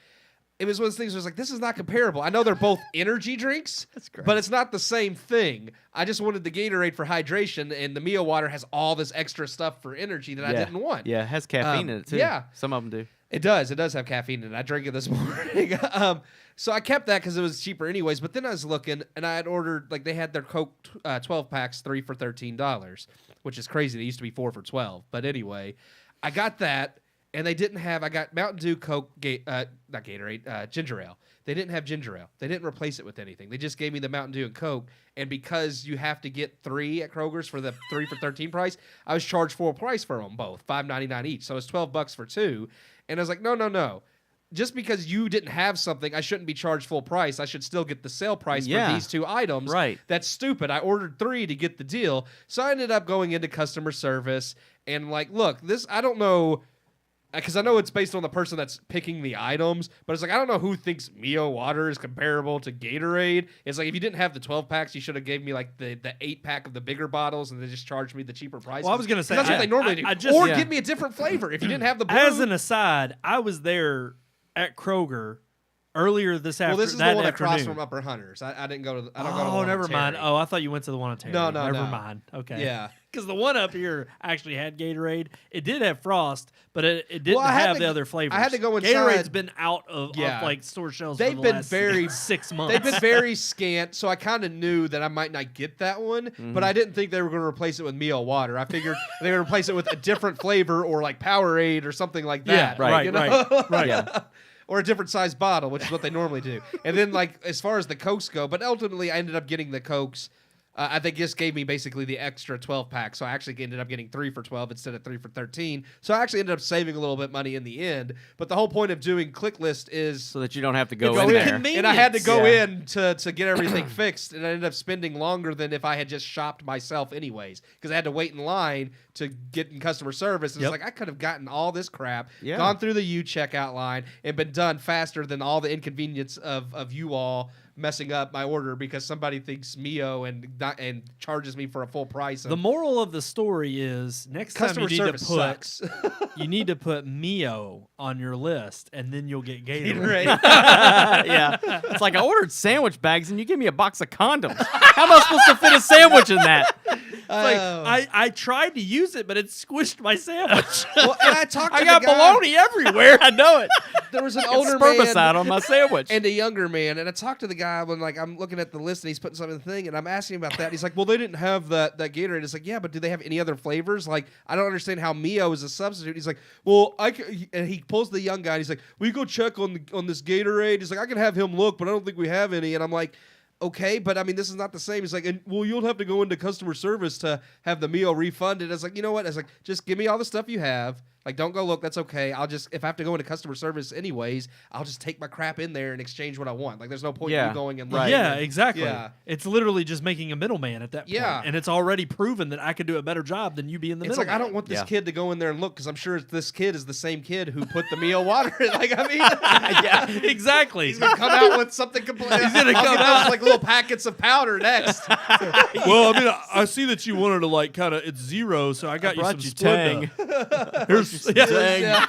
It was one of those things where I was like, this is not comparable. I know they're both energy drinks, but it's not the same thing. I just wanted the Gatorade for hydration, and the Mio water has all this extra stuff for energy that I didn't want. Yeah, it has caffeine in it, too. Yeah. Some of them do. It does. It does have caffeine in it. I drank it this morning. So I kept that because it was cheaper anyways. But then I was looking, and I had ordered, like, they had their Coke 12 packs, 3 for $13, which is crazy. They used to be 4 for $12. But anyway, I got that. And they didn't have. I got Mountain Dew, Coke, not Gatorade, ginger ale. They didn't have ginger ale. They didn't replace it with anything. They just gave me the Mountain Dew and Coke. And because you have to get 3 at Kroger's for the 3 for $13 price, I was charged full price for them both, $5.99 each. So it was $12 for 2. And I was like, no. Just because you didn't have something, I shouldn't be charged full price. I should still get the sale price for these 2 items. Right. That's stupid. I ordered 3 to get the deal. So I ended up going into customer service and like, look, this I don't know. Because I know it's based on the person that's picking the items, but it's like, I don't know who thinks Mio water is comparable to Gatorade. It's like, if you didn't have the 12 packs, you should have gave me like the 8 pack of the bigger bottles and they just charged me the cheaper price. Well, I was going to say, that's what they normally do. Give me a different flavor. If you didn't have the blue. As an aside, I was there at Kroger earlier this afternoon. Well, this is the one across from Upper Hunters. I didn't go to. I don't go to the one never on mind. Terry. Oh, I thought you went to the one on Terry. No, Never no. mind. Okay. Yeah. Because the one up here actually had Gatorade. It did have Frost, but it didn't Well, I had have to- the other flavors. I had to go inside. Gatorade's been out of Yeah. like store shelves They've for the been last very- 6 months. They've been very scant, so I kind of knew that I might not get that one, but I didn't think they were going to replace it with Mio water. I figured they were going to replace it with a different flavor or like Powerade or something like that. right, you know? right. Yeah. Or a different size bottle, which is what they normally do. And then, like, as far as the Cokes go, but ultimately I ended up getting the Cokes. I think just gave me basically the extra 12 pack, so I actually ended up getting 3 for 12 instead of 3 for 13. So I actually ended up saving a little bit money in the end. But the whole point of doing Click List is So that you don't have to go go in in. there. And I had to go Yeah. in to get everything fixed, and I ended up spending longer than if I had just shopped myself anyways, because I had to wait in line to get in customer service. And Yep. It's like I could have gotten all this crap, Yeah. gone through the checkout line, and been done faster than all the inconvenience of you all messing up my order because somebody thinks Mio and charges me for a full price. The moral of the story is next time customer you need service to put sucks. you need to put Mio on your list, and then you'll get Gatorade. Right. Yeah. It's like I ordered sandwich bags and you give me a box of condoms. How am I supposed to fit a sandwich in that? It's like I tried to use it, but it squished my sandwich. Well, and I talked to I got the guy. bologna everywhere. I know it. There was an Got older spermicide man on my sandwich. and a younger man, and I talked to the guy when like I'm looking at the list and he's putting something in the thing, and I'm asking him about that. He's like, "Well, they didn't have that Gatorade." It's like, "Yeah, but do they have any other flavors?" Like, I don't understand how Mio is a substitute. He's like, "Well, and he pulls the young guy. And he's like, "Will you go check on this Gatorade?" He's like, "I can have him look, but I don't think we have any." And I'm like, okay, but I mean, this is not the same. He's like, well, you'll have to go into customer service to have the Mio refunded. I was like, you know what? I was like, just give me all the stuff you have. Like, don't go look. That's okay. I'll just, if I have to go into customer service anyways, I'll just take my crap in there and exchange what I want. Like, there's no point in Yeah. you going and Right. looking. Yeah, exactly. Yeah. It's literally just making a middleman at that point. Yeah. And it's already proven that I could do a better job than you being the It's like, middleman. I don't want this Yeah. kid to go in there and look because I'm sure this kid is the same kid who put the Mio water in. Like, I mean, Yeah, exactly. he's going to come out with something completely. He's gonna come out like little packets of powder next. Well, I mean, I see that you wanted to like kind of it's zero, so I got you some brought you Splenda. Tang. Here's Yeah.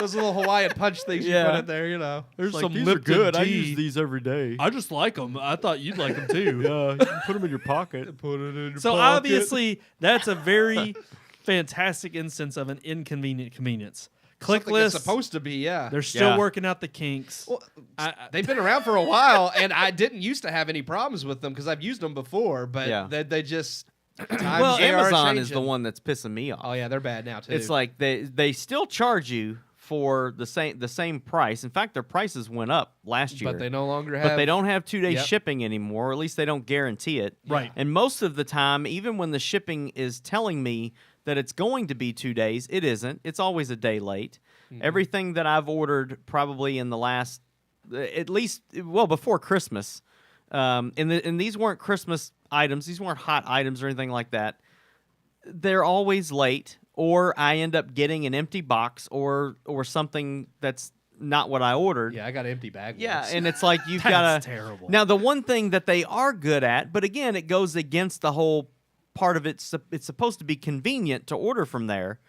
Those little Hawaiian punch things you Yeah. put in there, you know. There's Like, some these are Lipton good. I tea. use these every day. I just like them. I thought you'd like them too. Yeah, you can put them in your pocket. Put it in your So pocket. obviously, that's a very fantastic instance of an inconvenient convenience. Click Something that's list. supposed to be, yeah. They're still Yeah. working out the kinks. Well, I- they've been around for a while, and I didn't used to have any problems with them because I've used them before, but Yeah. they just times Well, they are Amazon is the changing. one that's pissing me off. Oh yeah, they're bad now too. It's like they still charge you for the same price. In fact, their prices went up last year. but they no longer have. But they don't have 2-day Yep. shipping anymore, or at least they don't guarantee it. Right. And most of the time, even when the shipping is telling me that it's going to be 2 days, it isn't. It's always a day late. Everything that I've ordered probably in the last, at least, well, before Christmas, and these weren't Christmas items. These weren't hot items or anything like that. They're always late, or I end up getting an empty box or something that's not what I ordered. Yeah, I got an empty bag. Yeah, once. and it's like you've That's got to. terrible. Now, the one thing that they are good at, but again, it goes against the whole part of it. It's supposed to be convenient to order from there,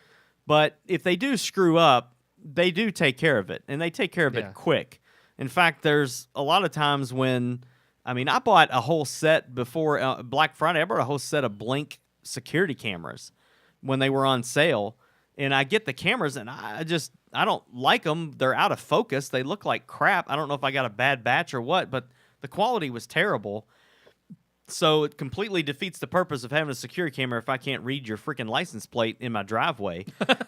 but if they do screw up, they do take care of it, and they take care of Yeah. it quick. In fact, there's a lot of times when, I bought a whole set before Black Friday. I bought a whole set of Blink security cameras when they were on sale, and I get the cameras, and I don't like them. They're out of focus. They look like crap. I don't know if I got a bad batch or what, but the quality was terrible. So it completely defeats the purpose of having a security camera if I can't read your freaking license plate in my driveway.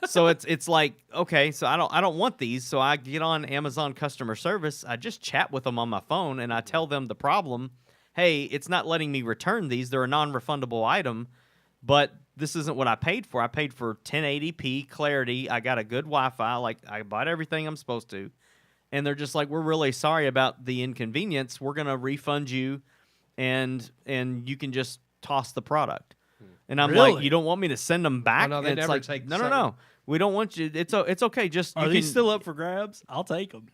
So it's like, okay, so I don't want these. So I get on Amazon customer service. I just chat with them on my phone and I tell them the problem. Hey, it's not letting me return these. They're a non-refundable item, but this isn't what I paid for. I paid for 1080p clarity. I got a good Wi-Fi. Like, I bought everything I'm supposed to. And they're just like, we're really sorry about the inconvenience. We're going to refund you. And you can just toss the product. And I'm Really? like, you don't want me to send them back? Oh, no, they And it's never like, take no. something. We don't want you. It's okay. Just Are you these can, still up for grabs? I'll take them.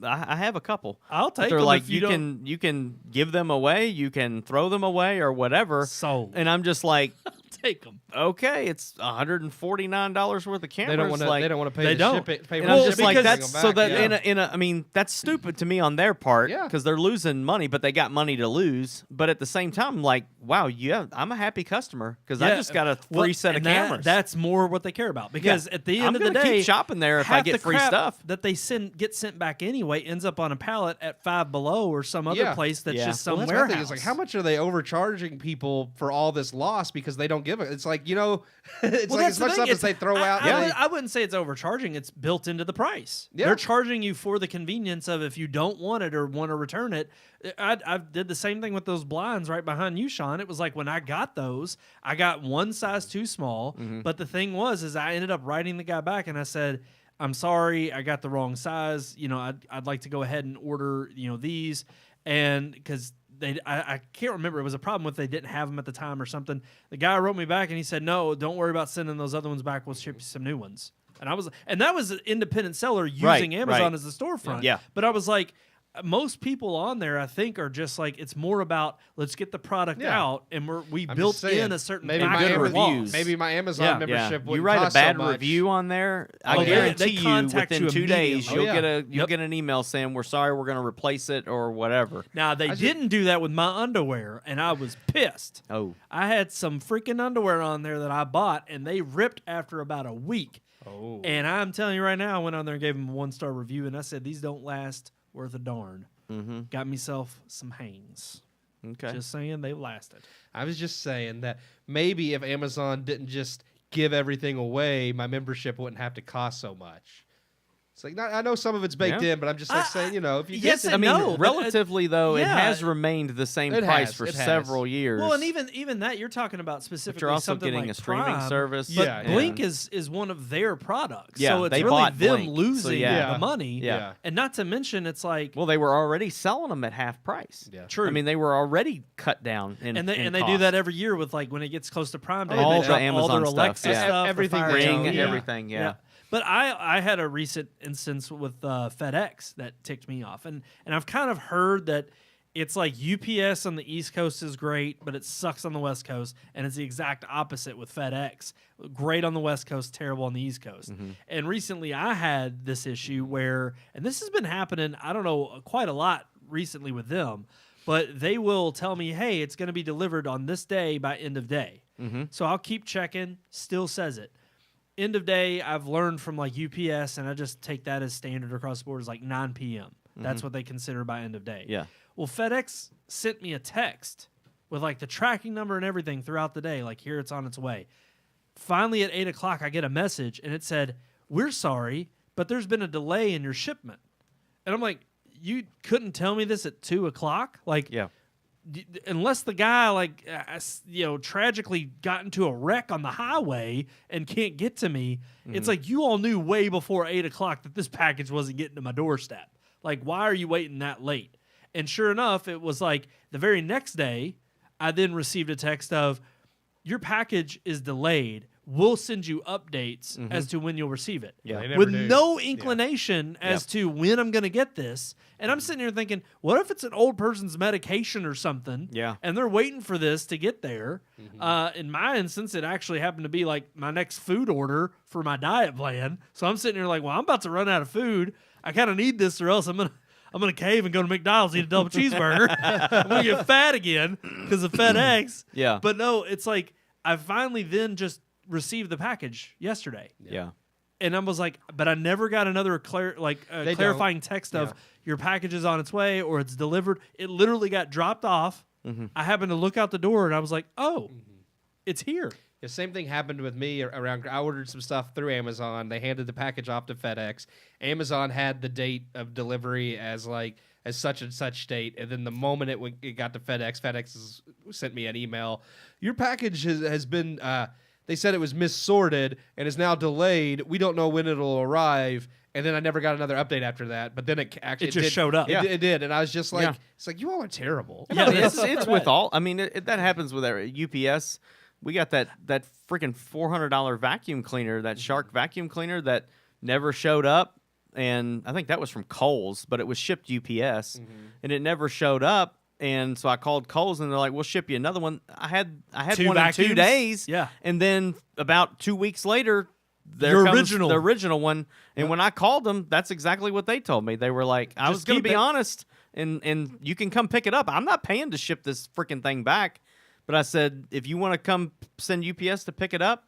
I have a couple. I'll But take they're them like, if you don't. you can give them away. You can throw them away or whatever. Sold. And I'm just like, Take them. okay, it's $149 worth of cameras. They don't want to. Like, they don't want to pay. they the don't. Ship it, pay and for I'm the just shipping like, and bring that's them so back, that that's stupid to me on their part Yeah. because they're losing money, but they got money to lose. But at the same time, I'm like, wow, I'm a happy customer because I just got a free set of cameras. That's more what they care about because at the end I'm of the gonna day, keep shopping there if I half get the free crap stuff. that they get sent back anyway ends up on a pallet at Five Below or some other Yeah. place that's Yeah. just some Well, that's my warehouse. thing. Is like, how much are they overcharging people for all this loss because they don't give it? It's like, it's Well, like that's as the much thing. stuff as It's- they throw out. I wouldn't say it's overcharging. It's built into the price. Yeah. They're charging you for the convenience of if you don't want it or want to return it. I did the same thing with those blinds right behind you, Sean. It was like when I got those, I got one size too small. But the thing is I ended up writing the guy back and I said, I'm sorry, I got the wrong size. I'd like to go ahead and order, these. And because I can't remember. It was a problem with they didn't have them at the time or something. The guy wrote me back and he said, no, don't worry about sending those other ones back. We'll ship you some new ones. And that was an independent seller using Amazon right. as a storefront. Yeah. But I was like, most people on there, I think, are just like, it's more about let's get the product Yeah. out, and we I'm built just saying, in a certain maybe factor my of reviews. loss. Maybe my Amazon Yeah. Yeah, membership you wouldn't write a cost bad so much. review on there. Oh, I they guarantee you, contact within you 2 days, immediately. you'll Oh, yeah. get an email saying we're sorry, we're going to replace it or whatever. Now they didn't do that with my underwear, and I was pissed. Oh, I had some freaking underwear on there that I bought, and they ripped after about a week. Oh. And I'm telling you right now, I went on there and gave them a 1-star review, and I said, these don't last worth a darn. mm-hmm. Got myself some Hanes. Okay. Just saying, they lasted. I was just saying that maybe if Amazon didn't just give everything away, my membership wouldn't have to cost so much. It's like, I know some of it's baked Yeah. in, but I'm just like saying, if you yes get and I mean, no, but, relatively though, it yeah. has remained the same It price has, for it has. several years. well, and even that you're talking about specifically but you're also something getting like a streaming Prime, service. But Yeah, Blink and- is one of their products, Yeah, so it's they really bought them Blink, so losing yeah. the money. Yeah. And not to mention, it's like Well, they were already selling them at half price. Yeah. true. I mean, they were already cut down in and they in do cost. that every year with like when it gets close to Prime Day, All they the drop all Amazon their stuff, Alexa yeah. stuff, Everything Fire they Ring, do, TV. everything, yeah. But I had a recent instance with FedEx that ticked me off, and I've kind of heard that it's like UPS on the East Coast is great, but it sucks on the West Coast, and it's the exact opposite with FedEx. Great on the West Coast, terrible on the East Coast. And recently I had this issue where, and this has been happening, I don't know, quite a lot recently with them, but they will tell me, hey, it's going to be delivered on this day by end of day. So I'll keep checking, still says it. End of day, I've learned from like UPS, and I just take that as standard across the board, is like 9 p.m. That's what they consider by end of day. Yeah. Well, FedEx sent me a text with like the tracking number and everything throughout the day, like here it's on its way. Finally at 8 o'clock, I get a message, and it said, we're sorry, but there's been a delay in your shipment. And I'm like, you couldn't tell me this at 2 o'clock? Like, Yeah. unless the guy tragically got into a wreck on the highway and can't get to me, it's like you all knew way before 8 o'clock that this package wasn't getting to my doorstep. Like, why are you waiting that late? And sure enough, it was like the very next day, I then received a text of, your package is delayed. we'll send you updates as to when you'll receive it. Yeah. They never With do. no inclination as to when I'm going to get this. And I'm sitting here thinking, what if it's an old person's medication or something? Yeah. And they're waiting for this to get there. In my instance, it actually happened to be like my next food order for my diet plan. So I'm sitting here like, well, I'm about to run out of food. I kind of need this or else I'm gonna cave and go to McDonald's, eat a double cheeseburger. I'm gonna get fat again because of FedEx. Yeah. But no, it's like I finally then just received the package yesterday. Yeah. And I was like, but I never got another clarifying text of your package is on its way or it's delivered. It literally got dropped off. I happened to look out the door and I was like, oh, it's here. The same thing happened with me around. I ordered some stuff through Amazon. They handed the package off to FedEx. Amazon had the date of delivery as such and such date, and then the moment it got to FedEx sent me an email. Your package has been. They said it was missorted and is now delayed. We don't know when it'll arrive. And then I never got another update after that. But then it just showed up. It did, and I was just like, Yeah. it's like you all are terrible. Yeah, it's with all. I mean, that happens with our UPS. We got that freaking $400 vacuum cleaner, that Shark vacuum cleaner that never showed up, and I think that was from Kohl's, but it was shipped UPS, and it never showed up. And so I called Kohl's, and they're like, "We'll ship you another one." I had Two one vacuums? in 2 days, Yeah. and then about 2 weeks later, Your comes original. the original one. And when I called them, that's exactly what they told me. They were like, "I was going to keep be it." honest, and you can come pick it up. I'm not paying to ship this freaking thing back." But I said, if you want to come send UPS to pick it up,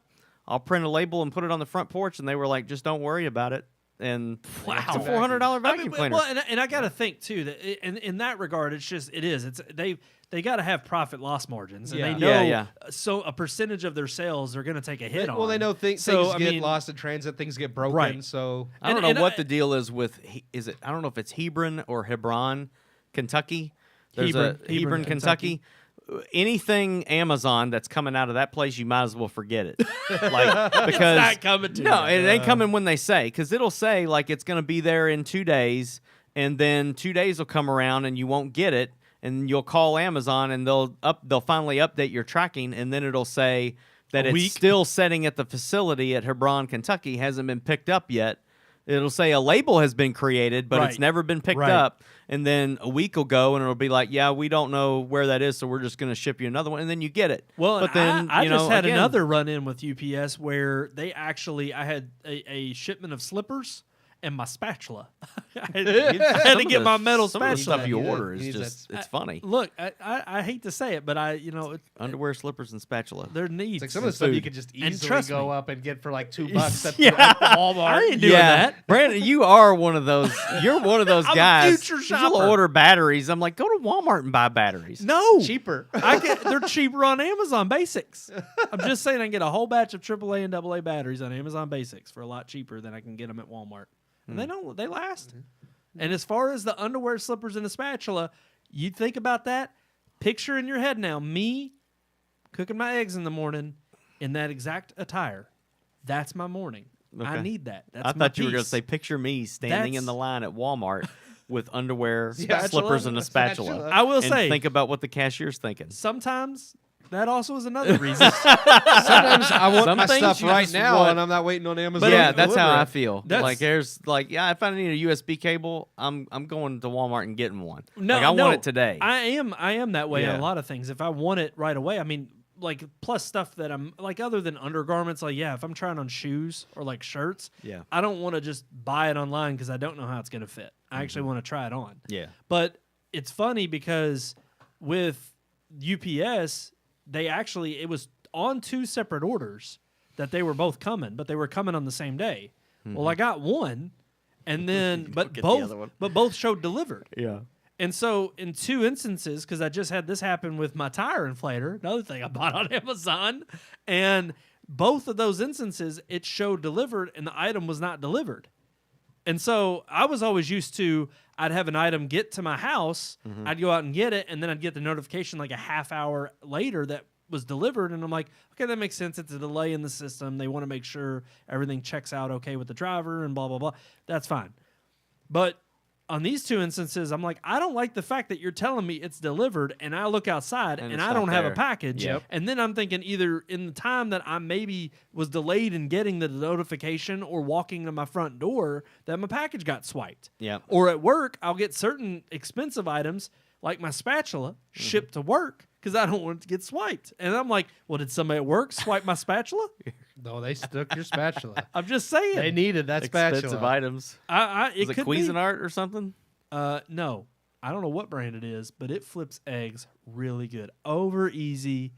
I'll print a label and put it on the front porch. And they were like, just don't worry about it. And it's a $400 vacuum cleaner. Well, and I got to think too that in that regard, they got to have profit loss margins, and Yeah. they know Yeah. so a percentage of their sales they're going to take a hit on. Well, they know things So, I get mean, lost in transit, things get broken. Right. So I don't and know what I- the deal is with. Is it? I don't know if it's Hebron or Hebron, Kentucky. There's Hebron, Hebron, Kentucky. Anything Amazon that's coming out of that place, you might as well forget it. Like because not coming to no, you. it ain't coming when they say, because it'll say like it's going to be there in 2 days, and then 2 days will come around and you won't get it, and you'll call Amazon and they'll finally update your tracking, and then it'll say that it's week? still sitting at the facility at Hebron, Kentucky, hasn't been picked up yet. It'll say a label has been created, but it's Right. never been picked Right. up. And then a week will go, and it'll be like, yeah, we don't know where that is, so we're just going to ship you another one. And then you get it. Well, but then I you just know, had again, another run-in with UPS where I had a shipment of slippers and my spatula. I had to get my metal some of the spatula. stuff you You need order that- is you need just it's funny. Look, I hate to say it, but Underwear, slippers, and spatula. their needs. it's like some of the stuff you food. could just And easily trust go me. up and get for like $2 at, Yeah. at Walmart. I ain't doing yeah, that. Brandon, you are one of those. You're one of those I'm a guys. future You'll shopper. order batteries. I'm like, go to Walmart and buy batteries. No, Cheaper. they're cheaper on Amazon Basics. I'm just saying I can get a whole batch of AAA and AA batteries on Amazon Basics for a lot cheaper than I can get them at Walmart. And they last. And as far as the underwear, slippers, and the spatula, you think about that. Picture in your head now me cooking my eggs in the morning in that exact attire. That's my morning. I Okay. need that. That's I my thought you were going to piece. say, picture me standing in That's- the line at Walmart with underwear, Spatula, slippers, and a spatula. spatula. I will and say, think about what the cashier's thinking. sometimes that also is another reason. Sometimes I want Some my things stuff you right just now, want- and I'm not waiting on Amazon. Yeah, to that's how deliver I it. feel. That's- Like there's like, yeah, if I need a USB cable, I'm going to Walmart and getting one. No, like I no, want it today. I am that way on Yeah. a lot of things. If I want it right away, I mean, like plus stuff that I'm like other than undergarments, like if I'm trying on shoes or like shirts, Yeah. I don't want to just buy it online because I don't know how it's going to fit. I Mm-hmm. actually want to try it on. Yeah. But it's funny because with UPS, it was on 2 separate orders that they were both coming, but they were coming on the same day. Well, I got one, and then but get the other both one. but both showed delivered. Yeah. And so, in 2 instances, because I just had this happen with my tire inflator, another thing I bought on Amazon, and both of those instances, it showed delivered, and the item was not delivered. And so, I was always used to, I'd have an item get to my house, I'd go out and get it, and then I'd get the notification like a half hour later that was delivered, and I'm like, okay, that makes sense. It's a delay in the system. They want to make sure everything checks out okay with the driver, and blah, blah, blah. That's fine. But on these two instances, I'm like, I don't like the fact that you're telling me it's delivered, and I look outside and it's I not don't have a there. package. Yep. And then I'm thinking either in the time that I maybe was delayed in getting the notification or walking to my front door that my package got swiped. Yep. Or at work, I'll get certain expensive items like my spatula shipped to work because I don't want it to get swiped. And I'm like, well, did somebody at work swipe my spatula? No, they took your spatula. I'm just saying. They needed that Expensive spatula. items. It Is it could be. Cuisinart or something? No, I don't know what brand it is, but it flips eggs really good. Over easy.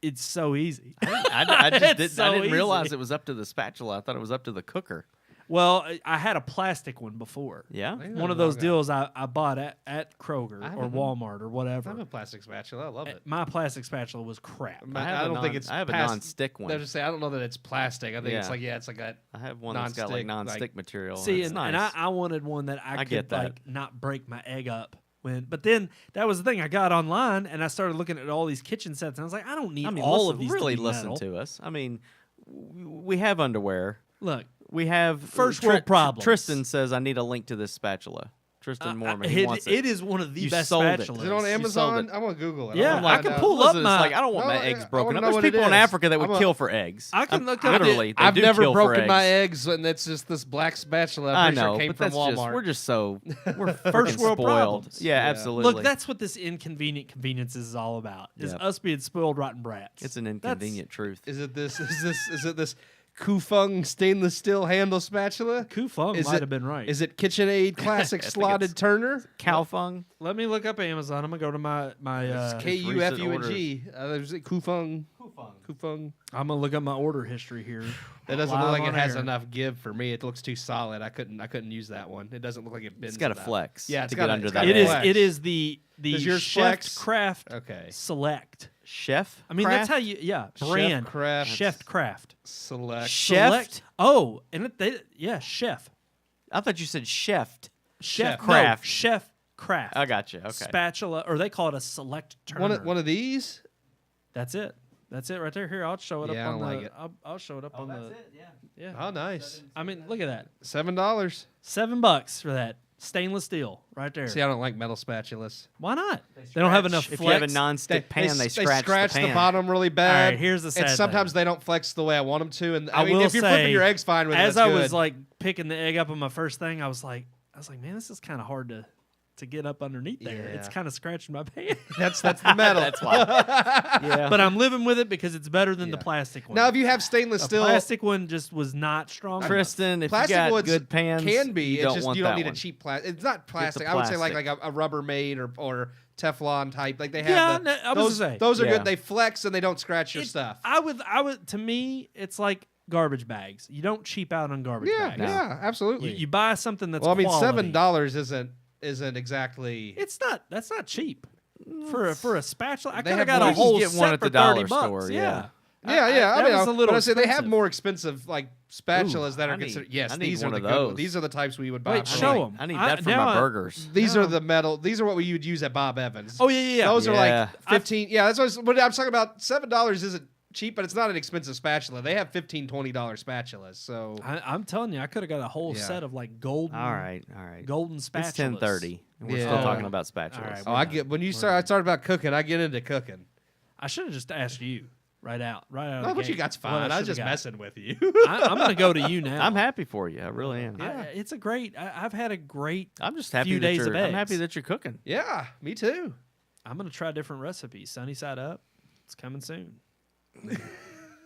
It's so easy. I It's so didn't realize easy. it was up to the spatula. I thought it was up to the cooker. Well, I had a plastic one before. Yeah. One of those deals I bought at Kroger I or have a- Walmart or I have whatever. a plastic spatula. I love it. My plastic spatula was crap. I don't think it's. I have a past- non-stick one. I was just say I don't know that it's plastic. I think it's Yeah. it's like a. I have one that's got like non-stick, non-stick material. See, it's and nice. I wanted one that I could get that. like not break my egg up. But then that was the thing. I got online and I started looking at all these kitchen sets, and I was like, I don't need all of these. Really to be listen metal. to us. I mean, we have underwear. Look, We have First world problems. Tristan says, "I need a link to this spatula." Tristan Mormon, he wants it is one of the You best sold it. spatulas. Is it on You Amazon? sold it. I'm gonna Google it. Yeah, wanna I find can out. pull up Listen, it's my- like I don't want No, my eggs I broken wanna up. know There's what it people in is. Africa that would I'm a- kill for eggs. I can look up literally. They I've do never kill for broken my eggs. eggs, and it's just this black spatula. I I'm pretty sure know, it came but from that's Walmart. just we're just so we're First freaking world spoiled. problems. Yeah, Yeah. absolutely. Look, that's what this inconvenient conveniences is all about. Is Yep. us being spoiled rotten brats. it's an inconvenient truth. Is it this? Is it this Kufeng stainless steel handle spatula? Kufeng Is might it- have been right. Is it KitchenAid classic I think slotted it's- turner? Kaofeng. Let me look up Amazon. I'm gonna go to my KUFUNG. There's a Kufeng. Kufeng. I'm gonna look up my order history here. That doesn't Live look like on it has air. enough give for me. It looks too solid. I couldn't use that one. It doesn't look like it bends. It's got a enough. flex. Yeah, it's to got get a- under it's that. got a It is. flex. It is the Does yours Chef flex? Craft Okay. Select. Chef. I mean, that's how you. Yeah, brand Craft. Chef Craft. Select. Chef? Select. Oh, and Chef. I thought you said chef. Chef Craft. No, Chef Craft. I got you. Okay. Spatula, or they call it a select turner. One of these? That's it. That's it right there. Here, I'll show it Yeah, I up on don't the. like it. I'll show it up on the. Yeah. Oh, nice. I mean, look at that. $7. $7 for that stainless steel right there. See, I don't like metal spatulas. Why not? They don't have enough If flex. you have a non-stick pan, they scratch the pan. bottom really bad. All right, here's the sad and sometimes thing. they don't flex the way I want them to. And I I mean, will if you're say, flipping your eggs fine with it, as that's I good. was like picking the egg up on my first thing, I was like, man, this is kind of hard to get up underneath there. Yeah. It's kind of scratching my pan. that's the metal. That's why. Yeah. But I'm living with it because it's better than the Yeah. plastic one. Now, if you have stainless the steel, plastic one just was not strong enough. Tristan, if you plastic got woods good pans, can be. you It's don't just want you don't that need one. a cheap plastic. It's not plastic. the I would say like plastic. a Rubbermaid or Teflon type. Like they have. Yeah, the, no, I was those, gonna say. those are Yeah. good. They flex and they don't scratch your It- stuff. I would. To me, it's like garbage bags. You don't cheap out on garbage Yeah, bags. yeah, absolutely. You buy something that's well, I mean, quality. $7 isn't exactly. It's not. That's not cheap for a spatula. I They could have have got more- a you whole get set one at for the dollar $30. store, Yeah. yeah. Yeah, I that mean, was a little but I say they have expensive. more expensive like spatulas Ooh, that are I need- considered. Yes, I need these are one the of good ones. those. These are the types we would buy. Wait, for show like- 'em. I need I- that for now my I- burgers. These No. are the metal. These are what we would use at Bob Evans. Oh yeah. Those are Yeah. like 15. Yeah, that's what I'm talking about. $7 isn't cheap, but it's not an expensive spatula. They have $15-$20 spatulas. So I'm telling you, I could have got a whole Yeah. set of like golden. All right. Golden spatulas. It's 10:30, and we're Yeah. still talking about spatulas. All right, oh, I get when you start. I started about cooking. I get into cooking. I should have just asked you right out. No, of the what you gate got's what fine. I was should've just got. messing with you. I'm gonna go to you now. I'm happy for you. I really am. It's a great. I've had a great. I'm just happy few that days you're. of I'm eggs. happy that you're cooking. Yeah, me too. I'm gonna try different recipes. Sunny side up. It's coming soon.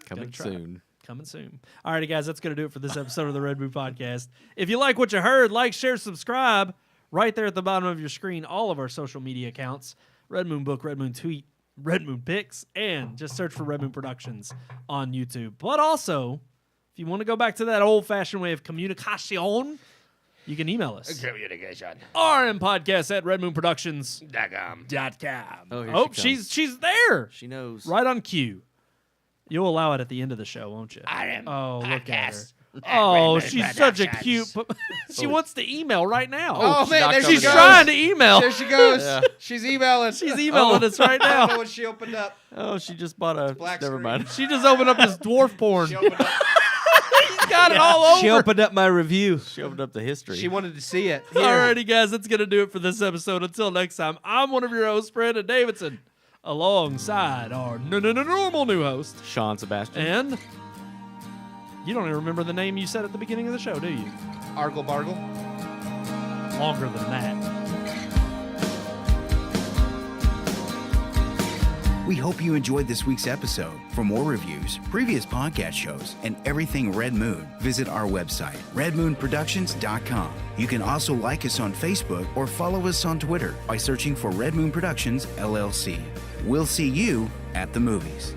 Coming try. soon. Coming soon. All righty, guys, that's going to do it for this episode of the Red Moon Podcast. If you like what you heard, like, share, subscribe. Right there at the bottom of your screen, all of our social media accounts. Red Moon Book, Red Moon Tweet, Red Moon Pics, and just search for Red Moon Productions on YouTube. But also, if you want to go back to that old-fashioned way of communication, you can email us. Communication. RMPodcast at redmoonproductions.com. Oh, here Oh, she comes. she's there. She knows. Right on cue. You'll allow it at the end of the show, won't you? Oh, look at her. Oh, she's such a cute. She wants to email right now. Oh, she's man, not there coming she she's goes. in. trying to email. There she goes. Yeah. She's emailing. She's emailing us right I don't know now. what she opened up. Oh, she just bought a. black Never screen. mind. She just opened up this dwarf porn. She opened up. He's got got it all over. She opened up my review. She opened up the history. She wanted to see it. Here. Alrighty, guys, that's going to do it for this episode. Until next time, I'm one of your hosts, Brandon Davidson, alongside our normal new host, Sean Sebastian. and you don't even remember the name you said at the beginning of the show, do you? Argle Bargle. Longer than that. We hope you enjoyed this week's episode. For more reviews, previous podcast shows, and everything Red Moon, visit our website, redmoonproductions.com. You can also like us on Facebook or follow us on Twitter by searching for Red Moon Productions, LLC. We'll see you at the movies.